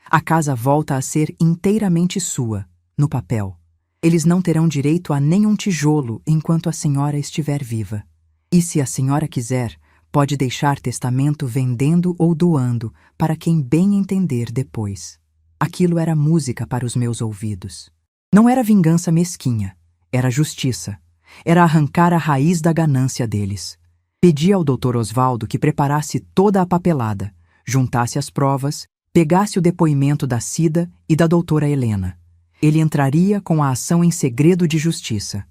A casa volta a ser inteiramente sua, no papel. Eles não terão direito a nenhum tijolo enquanto a senhora estiver viva. E se a senhora quiser, pode deixar testamento vendendo ou doando para quem bem entender depois. Aquilo era música para os meus ouvidos. Não era vingança mesquinha, era justiça. Era arrancar a raiz da ganância deles. Pedi ao Dr. Osvaldo que preparasse toda a papelada, juntasse as provas, pegasse o depoimento da Cida e da doutora Helena. Ele entraria com a ação em segredo de justiça.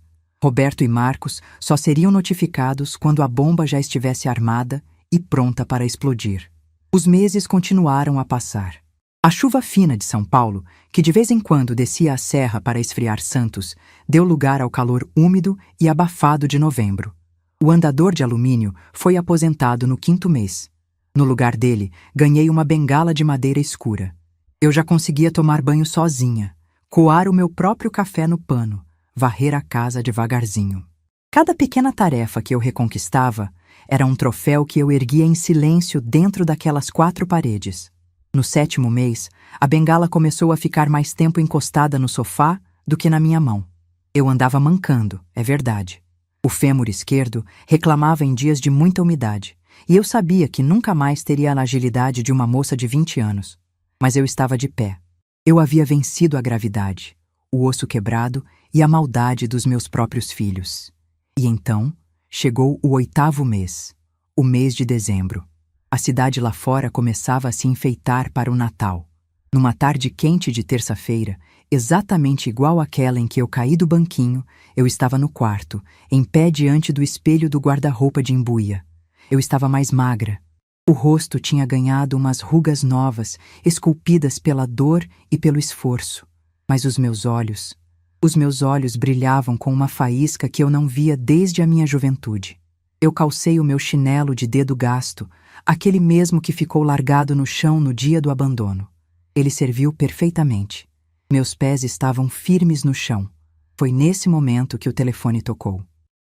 Roberto e Marcos só seriam notificados quando a bomba já estivesse armada e pronta para explodir. Os meses continuaram a passar. A chuva fina de São Paulo, que de vez em quando descia a serra para esfriar Santos, deu lugar ao calor úmido e abafado de novembro. O andador de alumínio foi aposentado no 5º mês. No lugar dele, ganhei uma bengala de madeira escura. Eu já conseguia tomar banho sozinha, coar o meu próprio café no pano, varrer a casa devagarzinho. Cada pequena tarefa que eu reconquistava era um troféu que eu erguia em silêncio dentro daquelas 4 paredes. No 7º mês, a bengala começou a ficar mais tempo encostada no sofá do que na minha mão. Eu andava mancando, é verdade. O fêmur esquerdo reclamava em dias de muita umidade, e eu sabia que nunca mais teria a agilidade de uma moça de 20 anos. Mas eu estava de pé. Eu havia vencido a gravidade, o osso quebrado e a maldade dos meus próprios filhos. E então chegou o 8º mês, o mês de dezembro. A cidade lá fora começava a se enfeitar para o Natal. Numa tarde quente de terça-feira, exatamente igual àquela em que eu caí do banquinho, eu estava no quarto, em pé diante do espelho do guarda-roupa de embuia. Eu estava mais magra. O rosto tinha ganhado umas rugas novas, esculpidas pela dor e pelo esforço. Mas os meus olhos brilhavam com uma faísca que eu não via desde a minha juventude. Eu calcei o meu chinelo de dedo gasto, aquele mesmo que ficou largado no chão no dia do abandono. Ele serviu perfeitamente. Meus pés estavam firmes no chão. Foi nesse momento que o telefone tocou.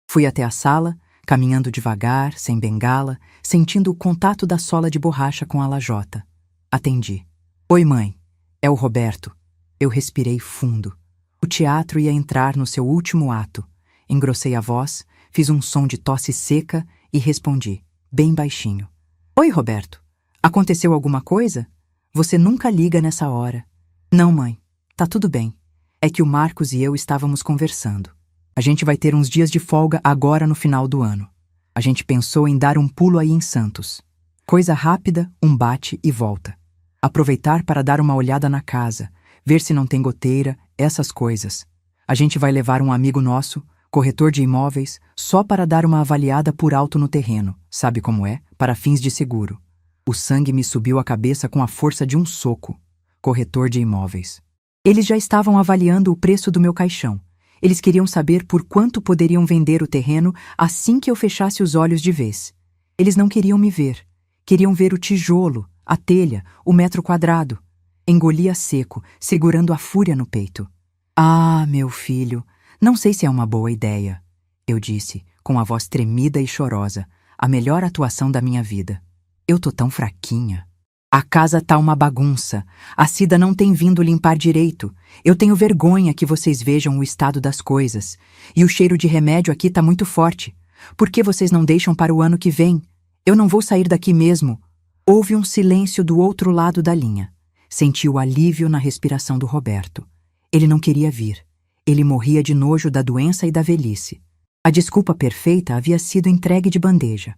Fui até a sala, caminhando devagar, sem bengala, sentindo o contato da sola de borracha com a lajota. Atendi. Oi, mãe. É o Roberto. Eu respirei fundo. O teatro ia entrar no seu último ato. Engrossei a voz, fiz um som de tosse seca e respondi, bem baixinho. Oi, Roberto. Aconteceu alguma coisa? Você nunca liga nessa hora. Não, mãe. Tá tudo bem. É que o Marcos e eu estávamos conversando. A gente vai ter uns dias de folga agora no final do ano. A gente pensou em dar um pulo aí em Santos. Coisa rápida, um bate e volta. Aproveitar para dar uma olhada na casa, ver se não tem goteira, essas coisas. A gente vai levar um amigo nosso, corretor de imóveis, só para dar uma avaliada por alto no terreno, sabe como é? Para fins de seguro. O sangue me subiu à cabeça com a força de um soco. Corretor de imóveis. Eles já estavam avaliando o preço do meu caixão. Eles queriam saber por quanto poderiam vender o terreno assim que eu fechasse os olhos de vez. Eles não queriam me ver. Queriam ver o tijolo, a telha, o metro quadrado. Engoli a seco, segurando a fúria no peito. Ah, meu filho, não sei se é uma boa ideia, eu disse, com a voz tremida e chorosa, a melhor atuação da minha vida. Eu tô tão fraquinha. A casa tá uma bagunça. A Cida não tem vindo limpar direito. Eu tenho vergonha que vocês vejam o estado das coisas. E o cheiro de remédio aqui tá muito forte. Por que vocês não deixam para o ano que vem? Eu não vou sair daqui mesmo. Houve um silêncio do outro lado da linha. Senti o alívio na respiração do Roberto. Ele não queria vir. Ele morria de nojo da doença e da velhice. A desculpa perfeita havia sido entregue de bandeja.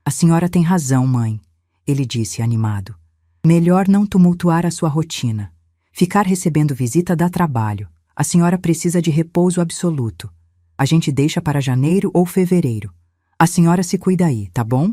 A senhora tem razão, mãe, ele disse animado. Melhor não tumultuar a sua rotina. Ficar recebendo visita dá trabalho. A senhora precisa de repouso absoluto. A gente deixa para janeiro ou fevereiro. A senhora se cuida aí, tá bom?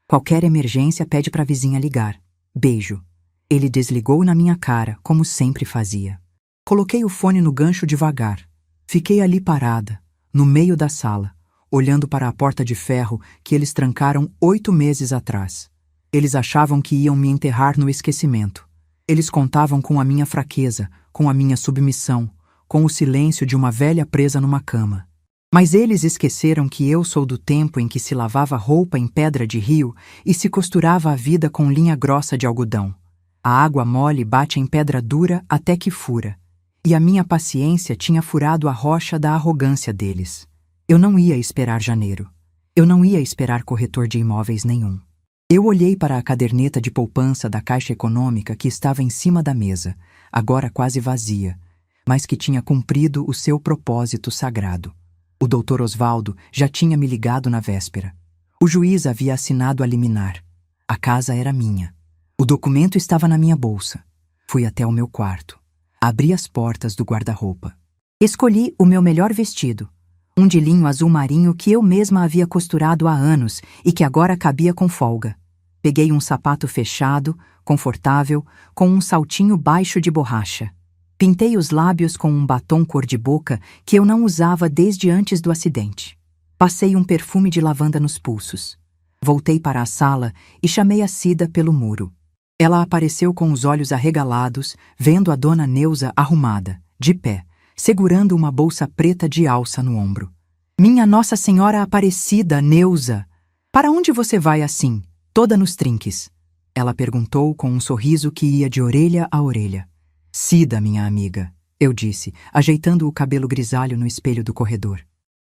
Qualquer emergência pede para a vizinha ligar. Beijo. Ele desligou na minha cara, como sempre fazia. Coloquei o fone no gancho devagar. Fiquei ali parada, no meio da sala, olhando para a porta de ferro que eles trancaram 8 meses atrás. Eles achavam que iam me enterrar no esquecimento. Eles contavam com a minha fraqueza, com a minha submissão, com o silêncio de uma velha presa numa cama. Mas eles esqueceram que eu sou do tempo em que se lavava roupa em pedra de rio e se costurava a vida com linha grossa de algodão. A água mole bate em pedra dura até que fura. E a minha paciência tinha furado a rocha da arrogância deles. Eu não ia esperar janeiro. Eu não ia esperar corretor de imóveis nenhum. Eu olhei para a caderneta de poupança da Caixa Econômica que estava em cima da mesa, agora quase vazia, mas que tinha cumprido o seu propósito sagrado. O Dr. Osvaldo já tinha me ligado na véspera. O juiz havia assinado a liminar. A casa era minha. O documento estava na minha bolsa. Fui até o meu quarto. Abri as portas do guarda-roupa. Escolhi o meu melhor vestido, um de linho azul marinho que eu mesma havia costurado há anos e que agora cabia com folga. Peguei um sapato fechado, confortável, com um saltinho baixo de borracha. Pintei os lábios com um batom cor-de-boca que eu não usava desde antes do acidente. Passei um perfume de lavanda nos pulsos. Voltei para a sala e chamei a Cida pelo muro. Ela apareceu com os olhos arregalados, vendo a dona Neuza arrumada, de pé, segurando uma bolsa preta de alça no ombro. Minha Nossa Senhora Aparecida, Neuza! Para onde você vai assim, toda nos trinques? Ela perguntou com um sorriso que ia de orelha a orelha. Cida, minha amiga, eu disse, ajeitando o cabelo grisalho no espelho do corredor.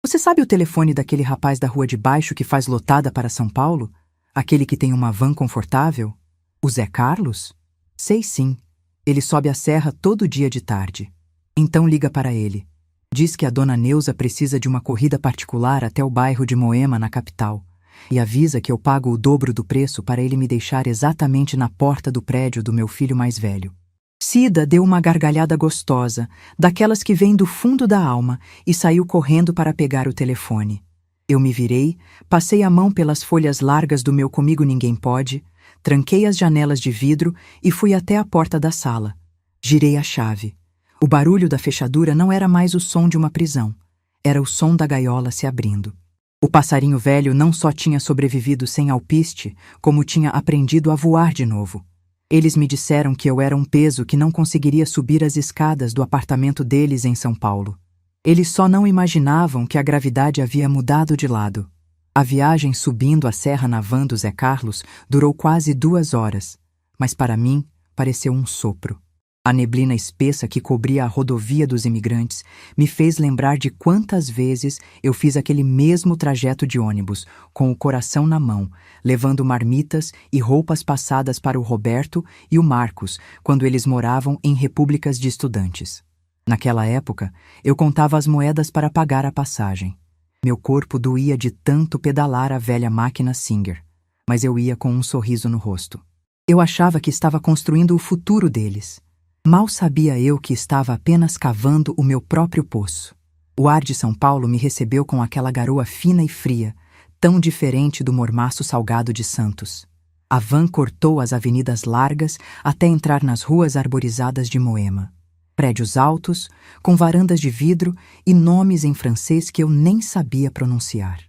Você sabe o telefone daquele rapaz da rua de baixo que faz lotada para São Paulo? Aquele que tem uma van confortável? O Zé Carlos? Sei sim. Ele sobe a serra todo dia de tarde. Então liga para ele. Diz que a dona Neuza precisa de uma corrida particular até o bairro de Moema, na capital. E avisa que eu pago o dobro do preço para ele me deixar exatamente na porta do prédio do meu filho mais velho. Cida deu uma gargalhada gostosa, daquelas que vêm do fundo da alma, e saiu correndo para pegar o telefone. Eu me virei, passei a mão pelas folhas largas do meu Comigo Ninguém Pode, tranquei as janelas de vidro e fui até a porta da sala. Girei a chave. O barulho da fechadura não era mais o som de uma prisão. Era o som da gaiola se abrindo. O passarinho velho não só tinha sobrevivido sem alpiste, como tinha aprendido a voar de novo. Eles me disseram que eu era um peso que não conseguiria subir as escadas do apartamento deles em São Paulo. Eles só não imaginavam que a gravidade havia mudado de lado. A viagem subindo a serra na van do Zé Carlos durou quase 2 horas, mas para mim pareceu um sopro. A neblina espessa que cobria a rodovia dos imigrantes me fez lembrar de quantas vezes eu fiz aquele mesmo trajeto de ônibus, com o coração na mão, levando marmitas e roupas passadas para o Roberto e o Marcos, quando eles moravam em repúblicas de estudantes. Naquela época, eu contava as moedas para pagar a passagem. Meu corpo doía de tanto pedalar a velha máquina Singer, mas eu ia com um sorriso no rosto. Eu achava que estava construindo o futuro deles. Mal sabia eu que estava apenas cavando o meu próprio poço. O ar de São Paulo me recebeu com aquela garoa fina e fria, tão diferente do mormaço salgado de Santos. A van cortou as avenidas largas até entrar nas ruas arborizadas de Moema. Prédios altos, com varandas de vidro e nomes em francês que eu nem sabia pronunciar.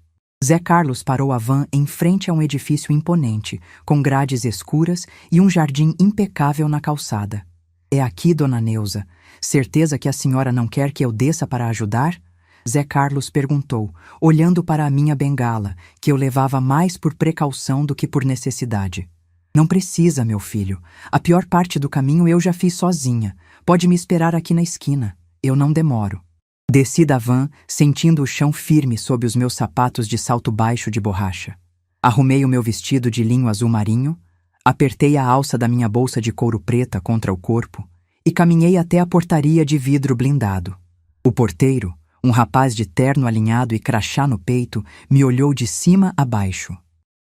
Zé Carlos parou a van em frente a um edifício imponente, com grades escuras e um jardim impecável na calçada. É aqui, dona Neuza. Certeza que a senhora não quer que eu desça para ajudar? Zé Carlos perguntou, olhando para a minha bengala, que eu levava mais por precaução do que por necessidade. Não precisa, meu filho. A pior parte do caminho eu já fiz sozinha. Pode me esperar aqui na esquina. Eu não demoro. Desci da van, sentindo o chão firme sob os meus sapatos de salto baixo de borracha. Arrumei o meu vestido de linho azul marinho, Apertei a alça da minha bolsa de couro preta contra o corpo e caminhei até a portaria de vidro blindado. O porteiro, um rapaz de terno alinhado e crachá no peito, me olhou de cima a baixo.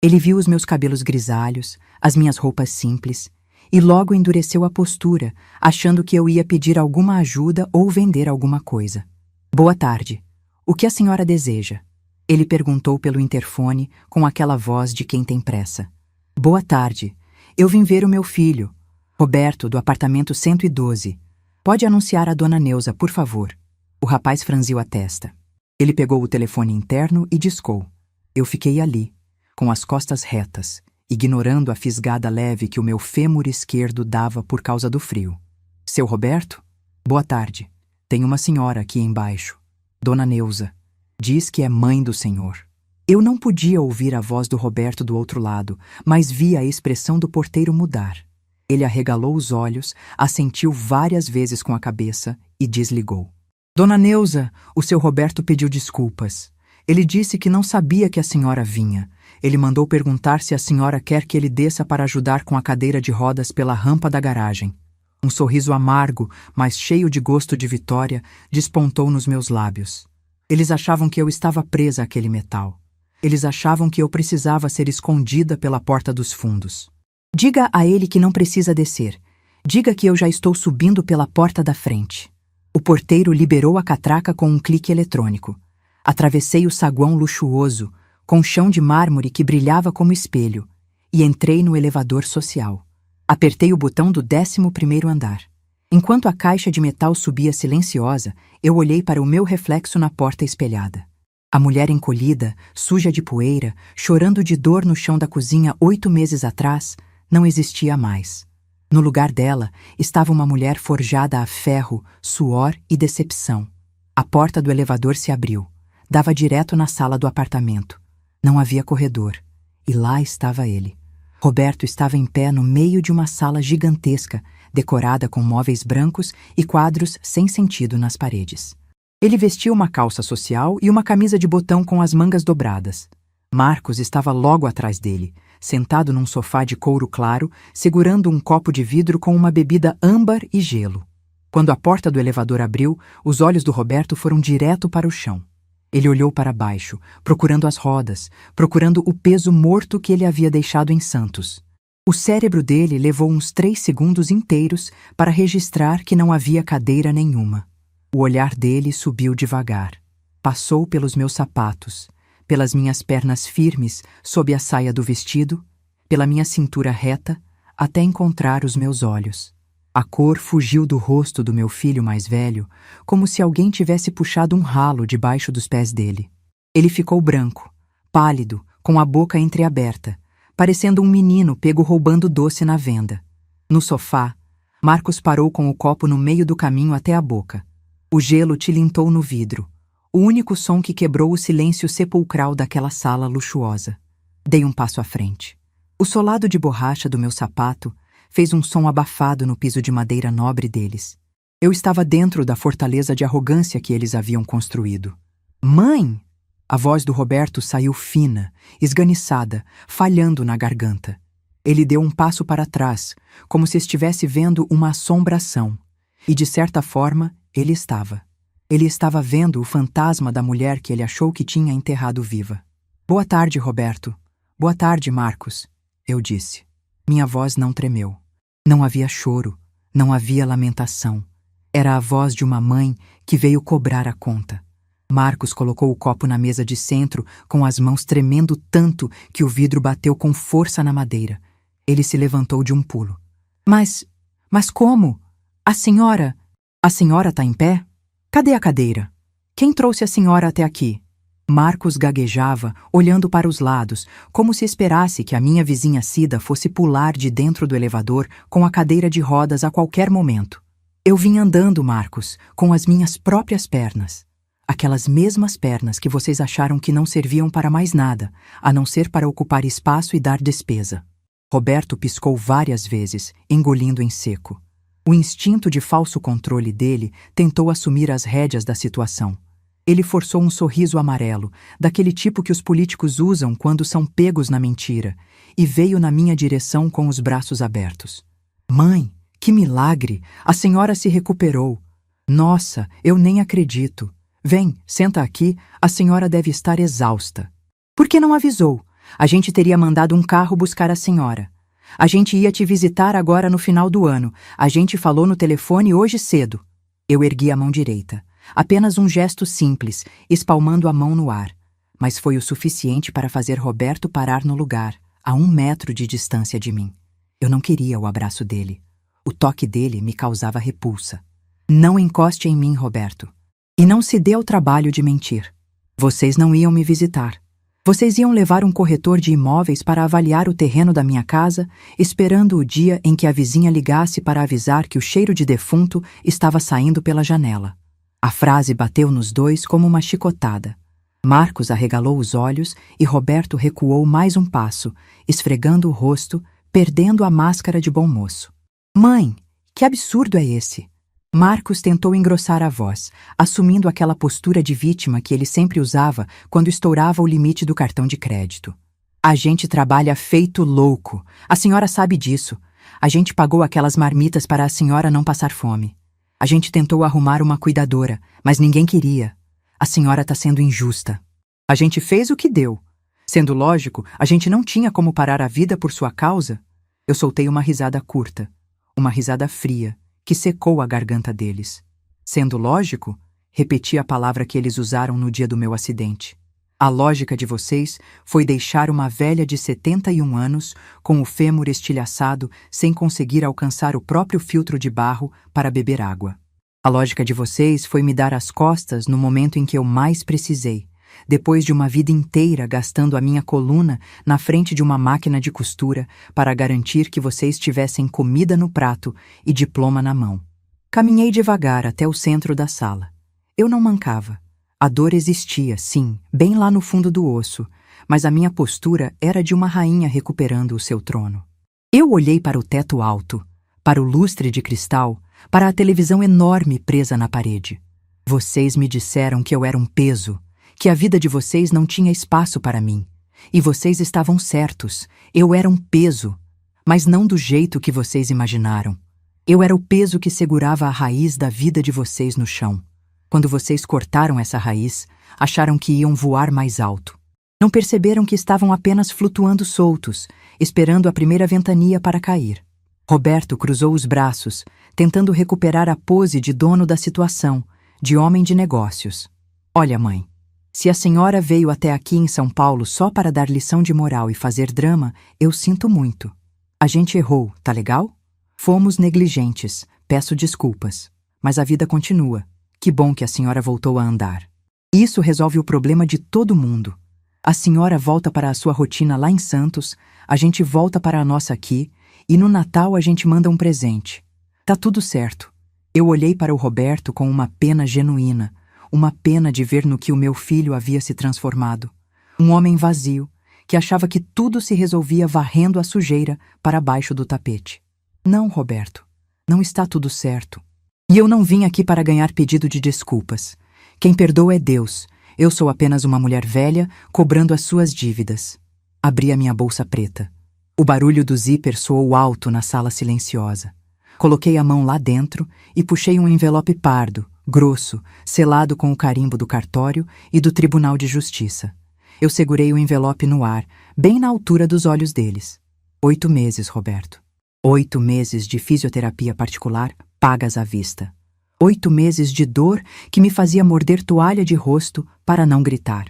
Ele viu os meus cabelos grisalhos, as minhas roupas simples, e logo endureceu a postura, achando que eu ia pedir alguma ajuda ou vender alguma coisa. Boa tarde. O que a senhora deseja? Ele perguntou pelo interfone com aquela voz de quem tem pressa. Boa tarde. Eu vim ver o meu filho, Roberto, do apartamento 112. Pode anunciar a dona Neuza, por favor. O rapaz franziu a testa. Ele pegou o telefone interno e discou. Eu fiquei ali, com as costas retas, ignorando a fisgada leve que o meu fêmur esquerdo dava por causa do frio. Seu Roberto? Boa tarde. Tem uma senhora aqui embaixo. Dona Neuza. Diz que é mãe do senhor. Eu não podia ouvir a voz do Roberto do outro lado, mas vi a expressão do porteiro mudar. Ele arregalou os olhos, assentiu várias vezes com a cabeça e desligou. Dona Neuza, o seu Roberto pediu desculpas. Ele disse que não sabia que a senhora vinha. Ele mandou perguntar se a senhora quer que ele desça para ajudar com a cadeira de rodas pela rampa da garagem. Um sorriso amargo, mas cheio de gosto de vitória, despontou nos meus lábios. Eles achavam que eu estava presa àquele metal. Eles achavam que eu precisava ser escondida pela porta dos fundos. Diga a ele que não precisa descer. Diga que eu já estou subindo pela porta da frente. O porteiro liberou a catraca com um clique eletrônico. Atravessei o saguão luxuoso, com chão de mármore que brilhava como espelho, e entrei no elevador social. Apertei o botão do 11º andar. Enquanto a caixa de metal subia silenciosa, eu olhei para o meu reflexo na porta espelhada. A mulher encolhida, suja de poeira, chorando de dor no chão da cozinha 8 meses atrás, não existia mais. No lugar dela estava uma mulher forjada a ferro, suor e decepção. A porta do elevador se abriu. Dava direto na sala do apartamento. Não havia corredor. E lá estava ele. Roberto estava em pé no meio de uma sala gigantesca, decorada com móveis brancos e quadros sem sentido nas paredes. Ele vestia uma calça social e uma camisa de botão com as mangas dobradas. Marcos estava logo atrás dele, sentado num sofá de couro claro, segurando um copo de vidro com uma bebida âmbar e gelo. Quando a porta do elevador abriu, os olhos do Roberto foram direto para o chão. Ele olhou para baixo, procurando as rodas, procurando o peso morto que ele havia deixado em Santos. O cérebro dele levou uns 3 segundos inteiros para registrar que não havia cadeira nenhuma. O olhar dele subiu devagar. Passou pelos meus sapatos, pelas minhas pernas firmes sob a saia do vestido, pela minha cintura reta, até encontrar os meus olhos. A cor fugiu do rosto do meu filho mais velho, como se alguém tivesse puxado um ralo debaixo dos pés dele. Ele ficou branco, pálido, com a boca entreaberta, parecendo um menino pego roubando doce na venda. No sofá, Marcos parou com o copo no meio do caminho até a boca. O gelo tilintou no vidro, o único som que quebrou o silêncio sepulcral daquela sala luxuosa. Dei um passo à frente. O solado de borracha do meu sapato fez um som abafado no piso de madeira nobre deles. Eu estava dentro da fortaleza de arrogância que eles haviam construído. Mãe! A voz do Roberto saiu fina, esganiçada, falhando na garganta. Ele deu um passo para trás, como se estivesse vendo uma assombração. E, de certa forma, ele estava. Ele estava vendo o fantasma da mulher que ele achou que tinha enterrado viva. Boa tarde, Roberto. Boa tarde, Marcos, eu disse. Minha voz não tremeu. Não havia choro, não havia lamentação. Era a voz de uma mãe que veio cobrar a conta. Marcos colocou o copo na mesa de centro, com as mãos tremendo tanto que o vidro bateu com força na madeira. Ele se levantou de um pulo. Mas como? A senhora está em pé? Cadê a cadeira? Quem trouxe a senhora até aqui? Marcos gaguejava, olhando para os lados, como se esperasse que a minha vizinha Cida fosse pular de dentro do elevador com a cadeira de rodas a qualquer momento. Eu vim andando, Marcos, com as minhas próprias pernas. Aquelas mesmas pernas que vocês acharam que não serviam para mais nada, a não ser para ocupar espaço e dar despesa. Roberto piscou várias vezes, engolindo em seco. O instinto de falso controle dele tentou assumir as rédeas da situação. Ele forçou um sorriso amarelo, daquele tipo que os políticos usam quando são pegos na mentira, e veio na minha direção com os braços abertos. Mãe, que milagre! A senhora se recuperou. Nossa, eu nem acredito. Vem, senta aqui, a senhora deve estar exausta. Por que não avisou? A gente teria mandado um carro buscar a senhora. A gente ia te visitar agora no final do ano. A gente falou no telefone hoje cedo. Eu ergui a mão direita. Apenas um gesto simples, espalmando a mão no ar. Mas foi o suficiente para fazer Roberto parar no lugar, a 1 metro de distância de mim. Eu não queria o abraço dele. O toque dele me causava repulsa. Não encoste em mim, Roberto. E não se dê ao trabalho de mentir. Vocês não iam me visitar. Vocês iam levar um corretor de imóveis para avaliar o terreno da minha casa, esperando o dia em que a vizinha ligasse para avisar que o cheiro de defunto estava saindo pela janela. A frase bateu nos dois como uma chicotada. Marcos arregalou os olhos e Roberto recuou mais um passo, esfregando o rosto, perdendo a máscara de bom moço. Mãe, que absurdo é esse? Marcos tentou engrossar a voz, assumindo aquela postura de vítima que ele sempre usava quando estourava o limite do cartão de crédito. A gente trabalha feito louco. A senhora sabe disso. A gente pagou aquelas marmitas para a senhora não passar fome. A gente tentou arrumar uma cuidadora, mas ninguém queria. A senhora está sendo injusta. A gente fez o que deu. Sendo lógico, a gente não tinha como parar a vida por sua causa. Eu soltei uma risada curta, uma risada fria, que secou a garganta deles. Sendo lógico, repeti a palavra que eles usaram no dia do meu acidente. A lógica de vocês foi deixar uma velha de 71 anos com o fêmur estilhaçado sem conseguir alcançar o próprio filtro de barro para beber água. A lógica de vocês foi me dar as costas no momento em que eu mais precisei, depois de uma vida inteira gastando a minha coluna na frente de uma máquina de costura para garantir que vocês tivessem comida no prato e diploma na mão. Caminhei devagar até o centro da sala. Eu não mancava. A dor existia, sim, bem lá no fundo do osso, mas a minha postura era de uma rainha recuperando o seu trono. Eu olhei para o teto alto, para o lustre de cristal, para a televisão enorme presa na parede. Vocês me disseram que eu era um peso, que a vida de vocês não tinha espaço para mim. E vocês estavam certos. Eu era um peso, mas não do jeito que vocês imaginaram. Eu era o peso que segurava a raiz da vida de vocês no chão. Quando vocês cortaram essa raiz, acharam que iam voar mais alto. Não perceberam que estavam apenas flutuando soltos, esperando a primeira ventania para cair. Roberto cruzou os braços, tentando recuperar a pose de dono da situação, de homem de negócios. Olha, mãe. Se a senhora veio até aqui em São Paulo só para dar lição de moral e fazer drama, eu sinto muito. A gente errou, tá legal? Fomos negligentes, peço desculpas. Mas a vida continua. Que bom que a senhora voltou a andar. Isso resolve o problema de todo mundo. A senhora volta para a sua rotina lá em Santos, a gente volta para a nossa aqui, e no Natal a gente manda um presente. Tá tudo certo. Eu olhei para o Roberto com uma pena genuína, uma pena de ver no que o meu filho havia se transformado. Um homem vazio, que achava que tudo se resolvia varrendo a sujeira para baixo do tapete. Não, Roberto, não está tudo certo. E eu não vim aqui para ganhar pedido de desculpas. Quem perdoa é Deus. Eu sou apenas uma mulher velha cobrando as suas dívidas. Abri a minha bolsa preta. O barulho do zíper soou alto na sala silenciosa. Coloquei a mão lá dentro e puxei um envelope pardo, grosso, selado com o carimbo do cartório e do Tribunal de Justiça. Eu segurei o envelope no ar, bem na altura dos olhos deles. 8 meses, Roberto. 8 meses de fisioterapia particular, pagas à vista. 8 meses de dor que me fazia morder toalha de rosto para não gritar.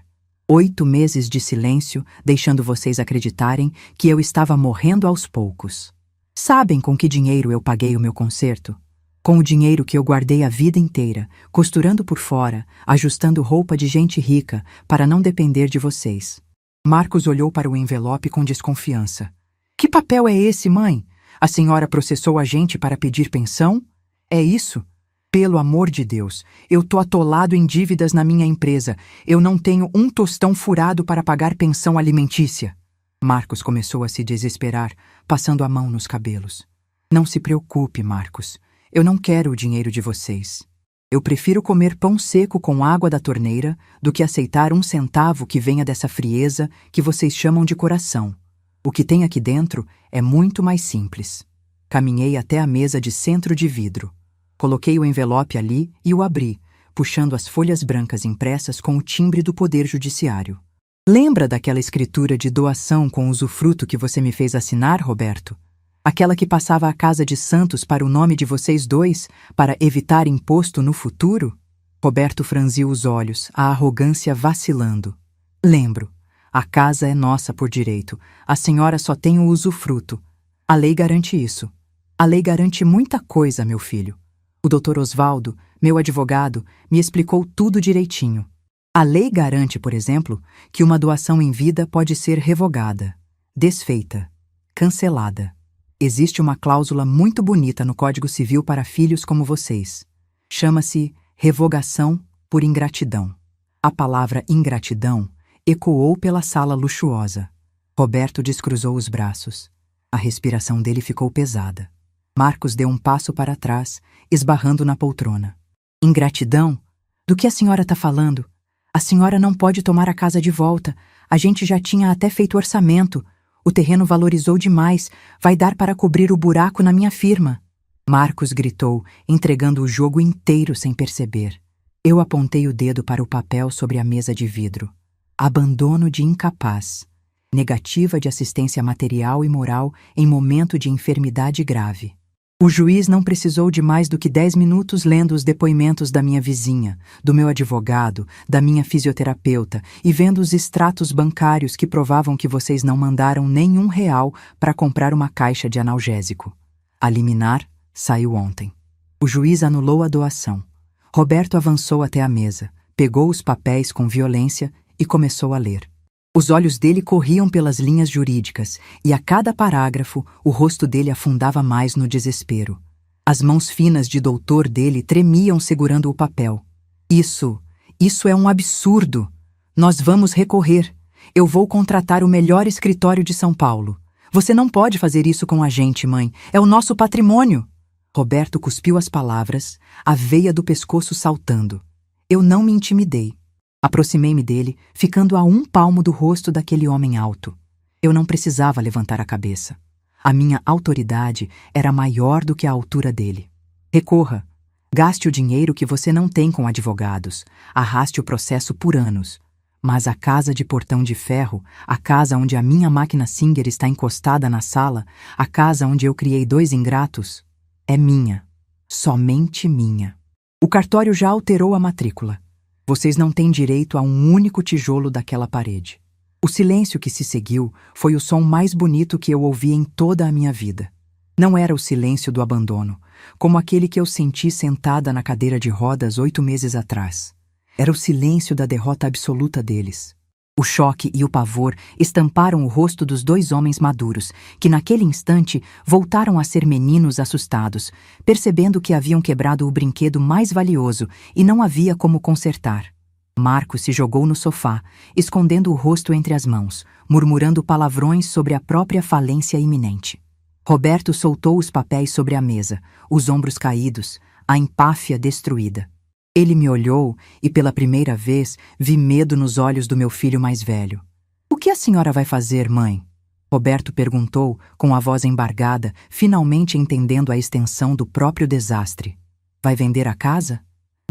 8 meses de silêncio, deixando vocês acreditarem que eu estava morrendo aos poucos. Sabem com que dinheiro eu paguei o meu conserto? Com o dinheiro que eu guardei a vida inteira, costurando por fora, ajustando roupa de gente rica para não depender de vocês. Marcos olhou para o envelope com desconfiança. Que papel é esse, mãe? A senhora processou a gente para pedir pensão? É isso? Pelo amor de Deus, eu tô atolado em dívidas na minha empresa. Eu não tenho um tostão furado para pagar pensão alimentícia. Marcos começou a se desesperar, passando a mão nos cabelos. Não se preocupe, Marcos. Eu não quero o dinheiro de vocês. Eu prefiro comer pão seco com água da torneira do que aceitar 1 centavo que venha dessa frieza que vocês chamam de coração. O que tem aqui dentro é muito mais simples. Caminhei até a mesa de centro de vidro. Coloquei o envelope ali e o abri, puxando as folhas brancas impressas com o timbre do Poder Judiciário. Lembra daquela escritura de doação com usufruto que você me fez assinar, Roberto? Aquela que passava a casa de Santos para o nome de vocês dois, para evitar imposto no futuro? Roberto franziu os olhos, a arrogância vacilando. Lembro. A casa é nossa por direito. A senhora só tem o usufruto. A lei garante isso. A lei garante muita coisa, meu filho. O Dr. Osvaldo, meu advogado, me explicou tudo direitinho. A lei garante, por exemplo, que uma doação em vida pode ser revogada, desfeita, cancelada. Existe uma cláusula muito bonita no Código Civil para filhos como vocês. Chama-se revogação por ingratidão. A palavra ingratidão ecoou pela sala luxuosa. Roberto descruzou os braços. A respiração dele ficou pesada. Marcos deu um passo para trás, esbarrando na poltrona. Ingratidão? Do que a senhora está falando? A senhora não pode tomar a casa de volta. A gente já tinha até feito orçamento. O terreno valorizou demais. Vai dar para cobrir o buraco na minha firma. Marcos gritou, entregando o jogo inteiro sem perceber. Eu apontei o dedo para o papel sobre a mesa de vidro. Abandono de incapaz. Negativa de assistência material e moral em momento de enfermidade grave. O juiz não precisou de mais do que 10 minutos lendo os depoimentos da minha vizinha, do meu advogado, da minha fisioterapeuta e vendo os extratos bancários que provavam que vocês não mandaram nem R$1 para comprar uma caixa de analgésico. A liminar saiu ontem. O juiz anulou a doação. Roberto avançou até a mesa, pegou os papéis com violência e começou a ler. Os olhos dele corriam pelas linhas jurídicas e a cada parágrafo o rosto dele afundava mais no desespero. As mãos finas de doutor dele tremiam segurando o papel. Isso é um absurdo. Nós vamos recorrer. Eu vou contratar o melhor escritório de São Paulo. Você não pode fazer isso com a gente, mãe. É o nosso patrimônio. Roberto cuspiu as palavras, a veia do pescoço saltando. Eu não me intimidei. Aproximei-me dele, ficando a 1 palmo do rosto daquele homem alto. Eu não precisava levantar a cabeça. A minha autoridade era maior do que a altura dele. Recorra. Gaste o dinheiro que você não tem com advogados. Arraste o processo por anos. Mas a casa de portão de ferro, a casa onde a minha máquina Singer está encostada na sala, a casa onde eu criei 2 ingratos, é minha. Somente minha. O cartório já alterou a matrícula. Vocês não têm direito a um único tijolo daquela parede. O silêncio que se seguiu foi o som mais bonito que eu ouvi em toda a minha vida. Não era o silêncio do abandono, como aquele que eu senti sentada na cadeira de rodas 8 meses atrás. Era o silêncio da derrota absoluta deles. O choque e o pavor estamparam o rosto dos 2 homens maduros, que naquele instante voltaram a ser meninos assustados, percebendo que haviam quebrado o brinquedo mais valioso e não havia como consertar. Marcos se jogou no sofá, escondendo o rosto entre as mãos, murmurando palavrões sobre a própria falência iminente. Roberto soltou os papéis sobre a mesa, os ombros caídos, a empáfia destruída. Ele me olhou e, pela primeira vez, vi medo nos olhos do meu filho mais velho. "O que a senhora vai fazer, mãe?" Roberto perguntou, com a voz embargada, finalmente entendendo a extensão do próprio desastre. "Vai vender a casa?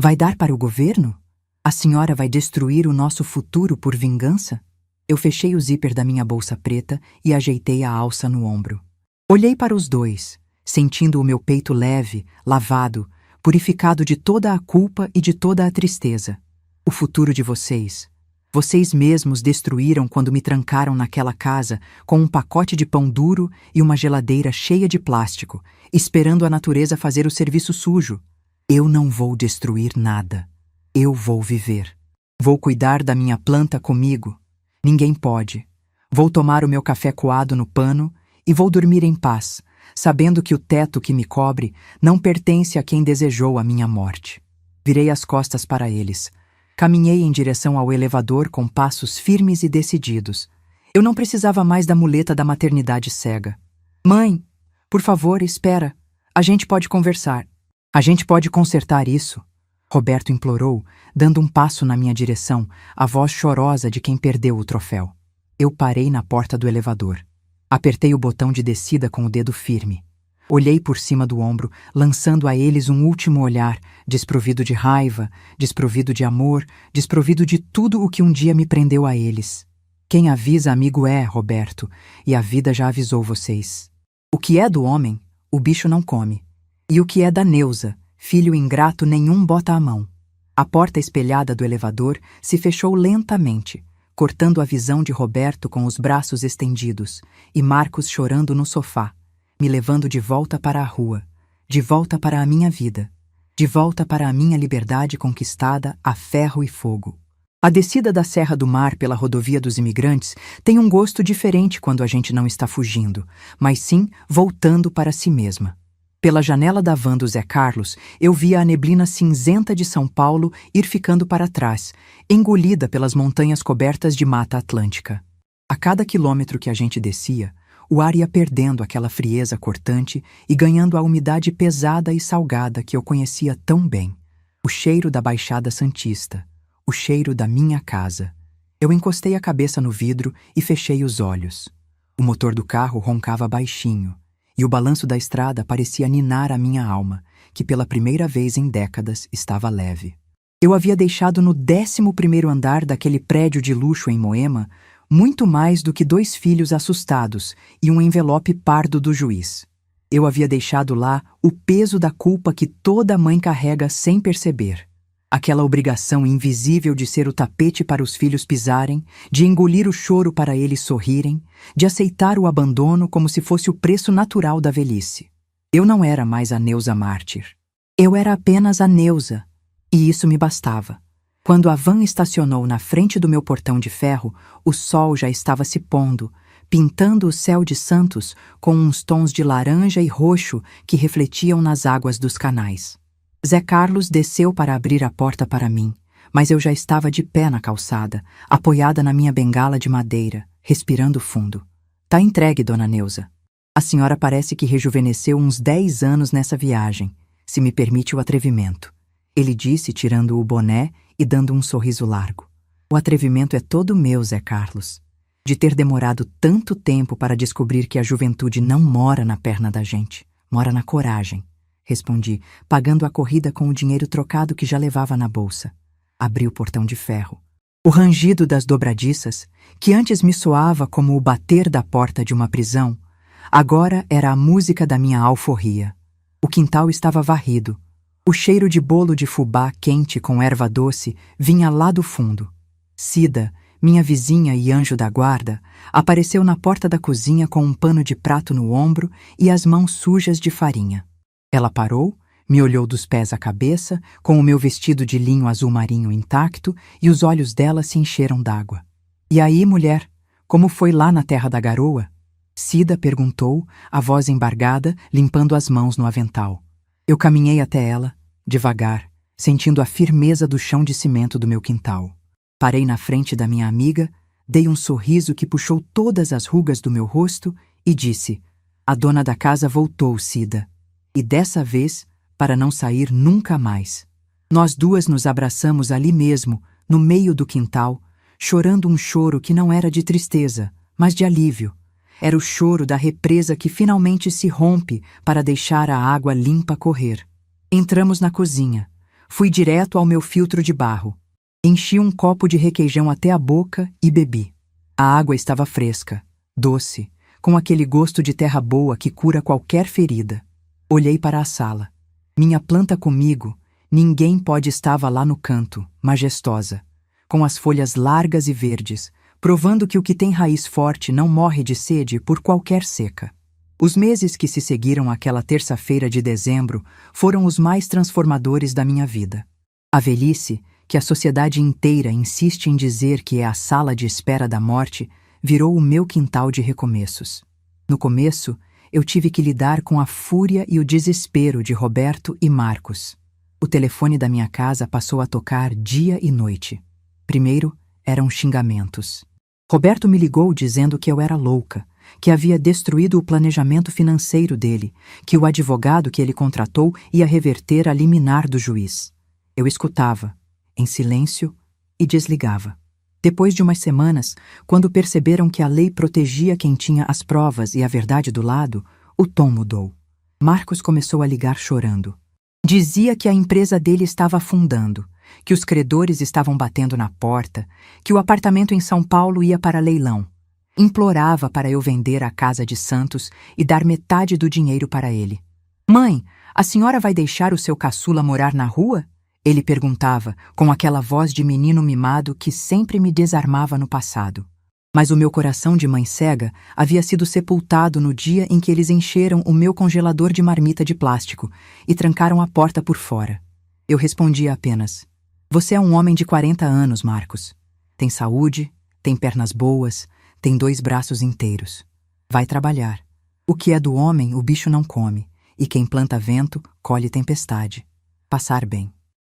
Vai dar para o governo? A senhora vai destruir o nosso futuro por vingança?" Eu fechei o zíper da minha bolsa preta e ajeitei a alça no ombro. Olhei para os 2, sentindo o meu peito leve, lavado, purificado de toda a culpa e de toda a tristeza. O futuro de vocês. Vocês mesmos destruíram quando me trancaram naquela casa com um pacote de pão duro e uma geladeira cheia de plástico, esperando a natureza fazer o serviço sujo. Eu não vou destruir nada. Eu vou viver. Vou cuidar da minha planta comigo. Ninguém pode. Vou tomar o meu café coado no pano e vou dormir em paz, sabendo que o teto que me cobre não pertence a quem desejou a minha morte. Virei as costas para eles. Caminhei em direção ao elevador com passos firmes e decididos. Eu não precisava mais da muleta da maternidade cega. "Mãe, por favor, espera. A gente pode conversar. A gente pode consertar isso." Roberto implorou, dando um passo na minha direção, a voz chorosa de quem perdeu o troféu. Eu parei na porta do elevador. Apertei o botão de descida com o dedo firme. Olhei por cima do ombro, lançando a eles um último olhar, desprovido de raiva, desprovido de amor, desprovido de tudo o que um dia me prendeu a eles. Quem avisa amigo é, Roberto, e a vida já avisou vocês. O que é do homem, o bicho não come. E o que é da Neuza, filho ingrato nenhum bota a mão. A porta espelhada do elevador se fechou lentamente, cortando a visão de Roberto com os braços estendidos, e Marcos chorando no sofá, me levando de volta para a rua, de volta para a minha vida, de volta para a minha liberdade conquistada a ferro e fogo. A descida da Serra do Mar pela rodovia dos imigrantes tem um gosto diferente quando a gente não está fugindo, mas sim voltando para si mesma. Pela janela da van do Zé Carlos, eu via a neblina cinzenta de São Paulo ir ficando para trás, engolida pelas montanhas cobertas de Mata Atlântica. A cada quilômetro que a gente descia, o ar ia perdendo aquela frieza cortante e ganhando a umidade pesada e salgada que eu conhecia tão bem. O cheiro da Baixada Santista, o cheiro da minha casa. Eu encostei a cabeça no vidro e fechei os olhos. O motor do carro roncava baixinho, e o balanço da estrada parecia ninar a minha alma, que pela primeira vez em décadas estava leve. Eu havia deixado no 11º andar daquele prédio de luxo em Moema muito mais do que 2 filhos assustados e um envelope pardo do juiz. Eu havia deixado lá o peso da culpa que toda mãe carrega sem perceber. Aquela obrigação invisível de ser o tapete para os filhos pisarem, de engolir o choro para eles sorrirem, de aceitar o abandono como se fosse o preço natural da velhice. Eu não era mais a Neuza mártir. Eu era apenas a Neuza, e isso me bastava. Quando a van estacionou na frente do meu portão de ferro, o sol já estava se pondo, pintando o céu de Santos com uns tons de laranja e roxo que refletiam nas águas dos canais. Zé Carlos desceu para abrir a porta para mim, mas eu já estava de pé na calçada, apoiada na minha bengala de madeira, respirando fundo. Tá entregue, dona Neuza. A senhora parece que rejuvenesceu uns 10 anos nessa viagem, se me permite o atrevimento. Ele disse, tirando o boné e dando um sorriso largo. O atrevimento é todo meu, Zé Carlos. De ter demorado tanto tempo para descobrir que a juventude não mora na perna da gente, mora na coragem. Respondi, pagando a corrida com o dinheiro trocado que já levava na bolsa. Abri o portão de ferro. O rangido das dobradiças, que antes me soava como o bater da porta de uma prisão, agora era a música da minha alforria. O quintal estava varrido. O cheiro de bolo de fubá quente com erva doce vinha lá do fundo. Cida, minha vizinha e anjo da guarda, apareceu na porta da cozinha com um pano de prato no ombro e as mãos sujas de farinha. Ela parou, me olhou dos pés à cabeça, com o meu vestido de linho azul marinho intacto, e os olhos dela se encheram d'água. E aí, mulher, como foi lá na terra da garoa? Cida perguntou, a voz embargada, limpando as mãos no avental. Eu caminhei até ela, devagar, sentindo a firmeza do chão de cimento do meu quintal. Parei na frente da minha amiga, dei um sorriso que puxou todas as rugas do meu rosto e disse: a dona da casa voltou, Cida. E dessa vez, para não sair nunca mais. Nós duas nos abraçamos ali mesmo, no meio do quintal, chorando um choro que não era de tristeza, mas de alívio. Era o choro da represa que finalmente se rompe para deixar a água limpa correr. Entramos na cozinha. Fui direto ao meu filtro de barro. Enchi um copo de requeijão até a boca e bebi. A água estava fresca, doce, com aquele gosto de terra boa que cura qualquer ferida. Olhei para a sala. Minha planta comigo, ninguém pode estava lá no canto, majestosa, com as folhas largas e verdes, provando que o que tem raiz forte não morre de sede por qualquer seca. Os meses que se seguiram àquela terça-feira de dezembro foram os mais transformadores da minha vida. A velhice, que a sociedade inteira insiste em dizer que é a sala de espera da morte, virou o meu quintal de recomeços. No começo, eu tive que lidar com a fúria e o desespero de Roberto e Marcos. O telefone da minha casa passou a tocar dia e noite. Primeiro, eram xingamentos. Roberto me ligou dizendo que eu era louca, que havia destruído o planejamento financeiro dele, que o advogado que ele contratou ia reverter a liminar do juiz. Eu escutava, em silêncio, e desligava. Depois de umas semanas, quando perceberam que a lei protegia quem tinha as provas e a verdade do lado, o tom mudou. Marcos começou a ligar chorando. Dizia que a empresa dele estava afundando, que os credores estavam batendo na porta, que o apartamento em São Paulo ia para leilão. Implorava para eu vender a casa de Santos e dar metade do dinheiro para ele. Mãe, a senhora vai deixar o seu caçula morar na rua? Ele perguntava, com aquela voz de menino mimado que sempre me desarmava no passado. Mas o meu coração de mãe cega havia sido sepultado no dia em que eles encheram o meu congelador de marmita de plástico e trancaram a porta por fora. Eu respondia apenas: você é um homem de 40 anos, Marcos. Tem saúde, tem pernas boas, tem 2 braços inteiros. Vai trabalhar. O que é do homem, o bicho não come, e quem planta vento, colhe tempestade. Passar bem.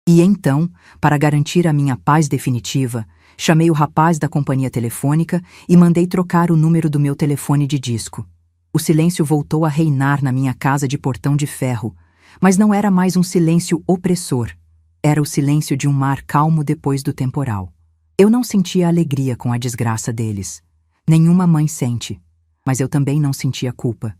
E então, para garantir a minha paz definitiva, chamei o rapaz da companhia telefônica e mandei trocar o número do meu telefone de disco. O silêncio voltou a reinar na minha casa de portão de ferro, mas não era mais um silêncio opressor. Era o silêncio de um mar calmo depois do temporal. Eu não sentia alegria com a desgraça deles. Nenhuma mãe sente, mas eu também não sentia culpa.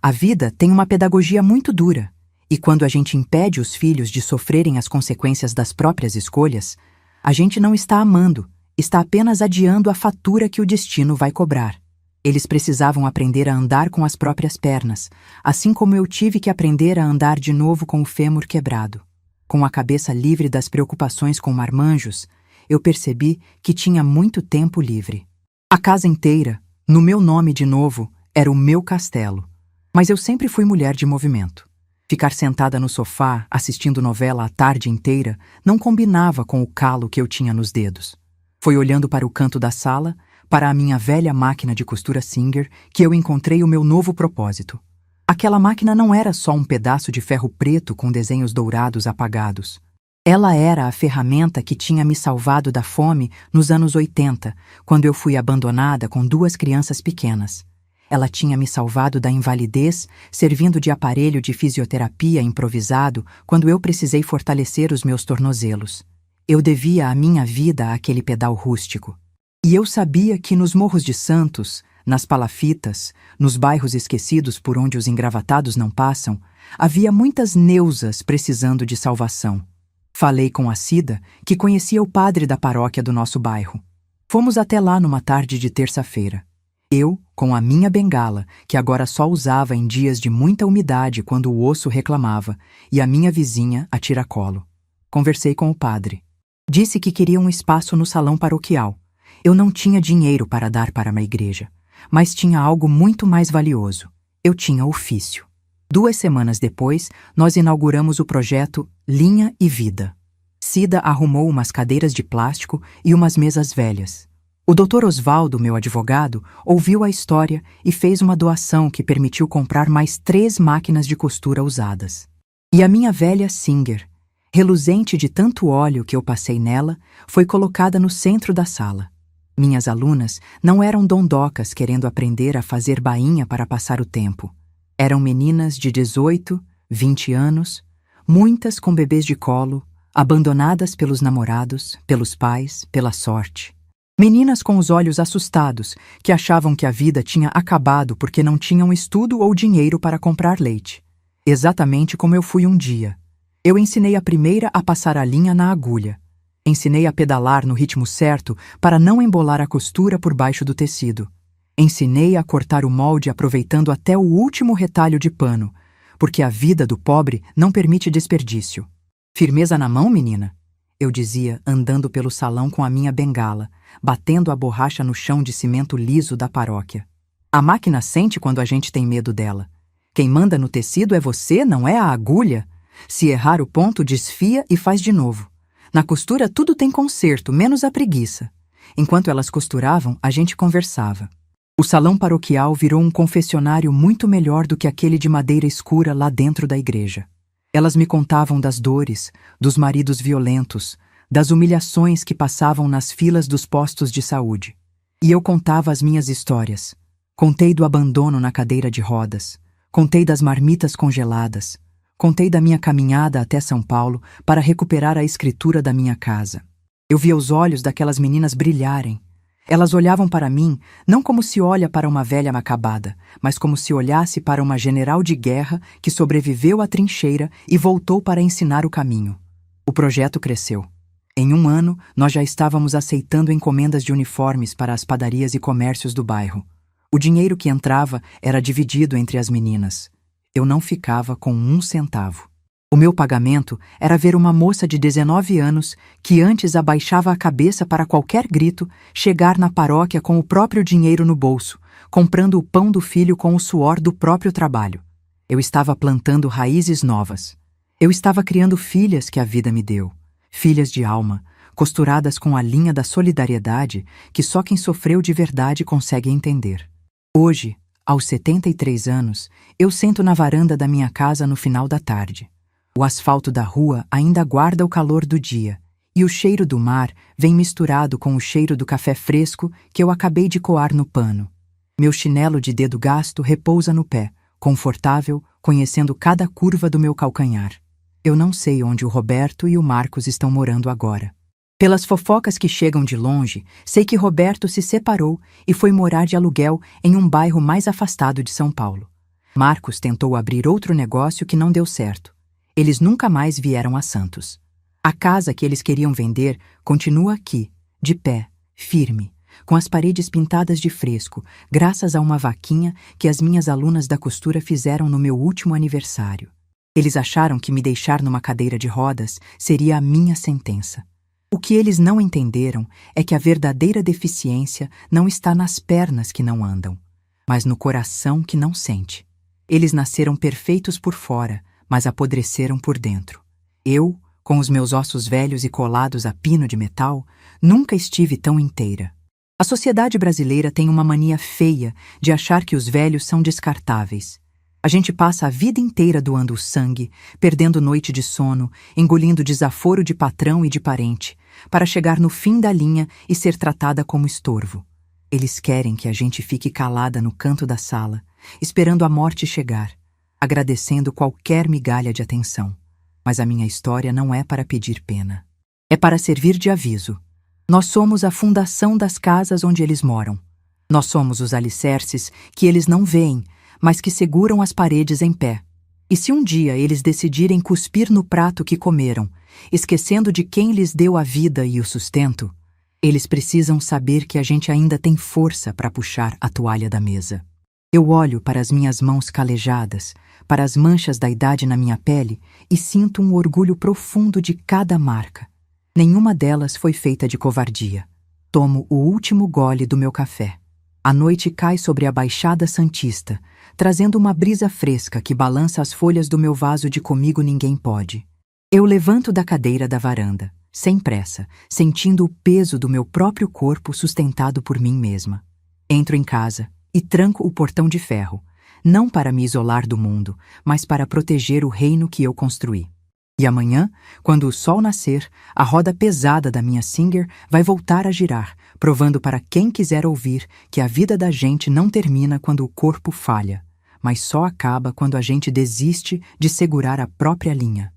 A vida tem uma pedagogia muito dura. E quando a gente impede os filhos de sofrerem as consequências das próprias escolhas, a gente não está amando, está apenas adiando a fatura que o destino vai cobrar. Eles precisavam aprender a andar com as próprias pernas, assim como eu tive que aprender a andar de novo com o fêmur quebrado. Com a cabeça livre das preocupações com marmanjos, eu percebi que tinha muito tempo livre. A casa inteira, no meu nome de novo, era o meu castelo. Mas eu sempre fui mulher de movimento. Ficar sentada no sofá, assistindo novela a tarde inteira, não combinava com o calo que eu tinha nos dedos. Foi olhando para o canto da sala, para a minha velha máquina de costura Singer, que eu encontrei o meu novo propósito. Aquela máquina não era só um pedaço de ferro preto com desenhos dourados apagados. Ela era a ferramenta que tinha me salvado da fome nos anos 80, quando eu fui abandonada com 2 crianças pequenas. Ela tinha me salvado da invalidez, servindo de aparelho de fisioterapia improvisado quando eu precisei fortalecer os meus tornozelos. Eu devia a minha vida àquele pedal rústico. E eu sabia que nos morros de Santos, nas palafitas, nos bairros esquecidos por onde os engravatados não passam, havia muitas Neusas precisando de salvação. Falei com a Cida, que conhecia o padre da paróquia do nosso bairro. Fomos até lá numa tarde de terça-feira. Eu, com a minha bengala, que agora só usava em dias de muita umidade quando o osso reclamava, e a minha vizinha a tiracolo. Conversei com o padre. Disse que queria um espaço no salão paroquial. Eu não tinha dinheiro para dar para uma igreja, mas tinha algo muito mais valioso. Eu tinha ofício. 2 semanas depois, nós inauguramos o projeto Linha e Vida. Cida arrumou umas cadeiras de plástico e umas mesas velhas. O Dr. Osvaldo, meu advogado, ouviu a história e fez uma doação que permitiu comprar mais 3 máquinas de costura usadas. E a minha velha Singer, reluzente de tanto óleo que eu passei nela, foi colocada no centro da sala. Minhas alunas não eram dondocas querendo aprender a fazer bainha para passar o tempo. Eram meninas de 18, 20 anos, muitas com bebês de colo, abandonadas pelos namorados, pelos pais, pela sorte. Meninas com os olhos assustados, que achavam que a vida tinha acabado porque não tinham estudo ou dinheiro para comprar leite. Exatamente como eu fui um dia. Eu ensinei a primeira a passar a linha na agulha. Ensinei a pedalar no ritmo certo para não embolar a costura por baixo do tecido. Ensinei a cortar o molde aproveitando até o último retalho de pano, porque a vida do pobre não permite desperdício. Firmeza na mão, menina? Eu dizia, andando pelo salão com a minha bengala, batendo a borracha no chão de cimento liso da paróquia. A máquina sente quando a gente tem medo dela. Quem manda no tecido é você, não é a agulha. Se errar o ponto, desfia e faz de novo. Na costura tudo tem conserto, menos a preguiça. Enquanto elas costuravam, a gente conversava. O salão paroquial virou um confessionário muito melhor do que aquele de madeira escura lá dentro da igreja. Elas me contavam das dores, dos maridos violentos, das humilhações que passavam nas filas dos postos de saúde. E eu contava as minhas histórias. Contei do abandono na cadeira de rodas. Contei das marmitas congeladas. Contei da minha caminhada até São Paulo para recuperar a escritura da minha casa. Eu via os olhos daquelas meninas brilharem. Elas olhavam para mim não como se olha para uma velha acabada, mas como se olhasse para uma general de guerra que sobreviveu à trincheira e voltou para ensinar o caminho. O projeto cresceu. Em 1 ano, nós já estávamos aceitando encomendas de uniformes para as padarias e comércios do bairro. O dinheiro que entrava era dividido entre as meninas. Eu não ficava com 1 centavo. O meu pagamento era ver uma moça de 19 anos, que antes abaixava a cabeça para qualquer grito, chegar na paróquia com o próprio dinheiro no bolso, comprando o pão do filho com o suor do próprio trabalho. Eu estava plantando raízes novas. Eu estava criando filhas que a vida me deu. Filhas de alma, costuradas com a linha da solidariedade que só quem sofreu de verdade consegue entender. Hoje, aos 73 anos, eu sento na varanda da minha casa no final da tarde. O asfalto da rua ainda guarda o calor do dia, e o cheiro do mar vem misturado com o cheiro do café fresco que eu acabei de coar no pano. Meu chinelo de dedo gasto repousa no pé, confortável, conhecendo cada curva do meu calcanhar. Eu não sei onde o Roberto e o Marcos estão morando agora. Pelas fofocas que chegam de longe, sei que Roberto se separou e foi morar de aluguel em um bairro mais afastado de São Paulo. Marcos tentou abrir outro negócio que não deu certo. Eles nunca mais vieram a Santos. A casa que eles queriam vender continua aqui, de pé, firme, com as paredes pintadas de fresco, graças a uma vaquinha que as minhas alunas da costura fizeram no meu último aniversário. Eles acharam que me deixar numa cadeira de rodas seria a minha sentença. O que eles não entenderam é que a verdadeira deficiência não está nas pernas que não andam, mas no coração que não sente. Eles nasceram perfeitos por fora, mas apodreceram por dentro. Eu, com os meus ossos velhos e colados a pino de metal, nunca estive tão inteira. A sociedade brasileira tem uma mania feia de achar que os velhos são descartáveis. A gente passa a vida inteira doando o sangue, perdendo noite de sono, engolindo desaforo de patrão e de parente, para chegar no fim da linha e ser tratada como estorvo. Eles querem que a gente fique calada no canto da sala, esperando a morte chegar, agradecendo qualquer migalha de atenção. Mas a minha história não é para pedir pena. É para servir de aviso. Nós somos a fundação das casas onde eles moram. Nós somos os alicerces que eles não veem, mas que seguram as paredes em pé. E se um dia eles decidirem cuspir no prato que comeram, esquecendo de quem lhes deu a vida e o sustento, eles precisam saber que a gente ainda tem força para puxar a toalha da mesa. Eu olho para as minhas mãos calejadas, para as manchas da idade na minha pele e sinto um orgulho profundo de cada marca. Nenhuma delas foi feita de covardia. Tomo o último gole do meu café. A noite cai sobre a Baixada Santista, trazendo uma brisa fresca que balança as folhas do meu vaso de Comigo Ninguém Pode. Eu levanto da cadeira da varanda, sem pressa, sentindo o peso do meu próprio corpo sustentado por mim mesma. Entro em casa e tranco o portão de ferro, não para me isolar do mundo, mas para proteger o reino que eu construí. E amanhã, quando o sol nascer, a roda pesada da minha Singer vai voltar a girar, provando para quem quiser ouvir que a vida da gente não termina quando o corpo falha, mas só acaba quando a gente desiste de segurar a própria linha.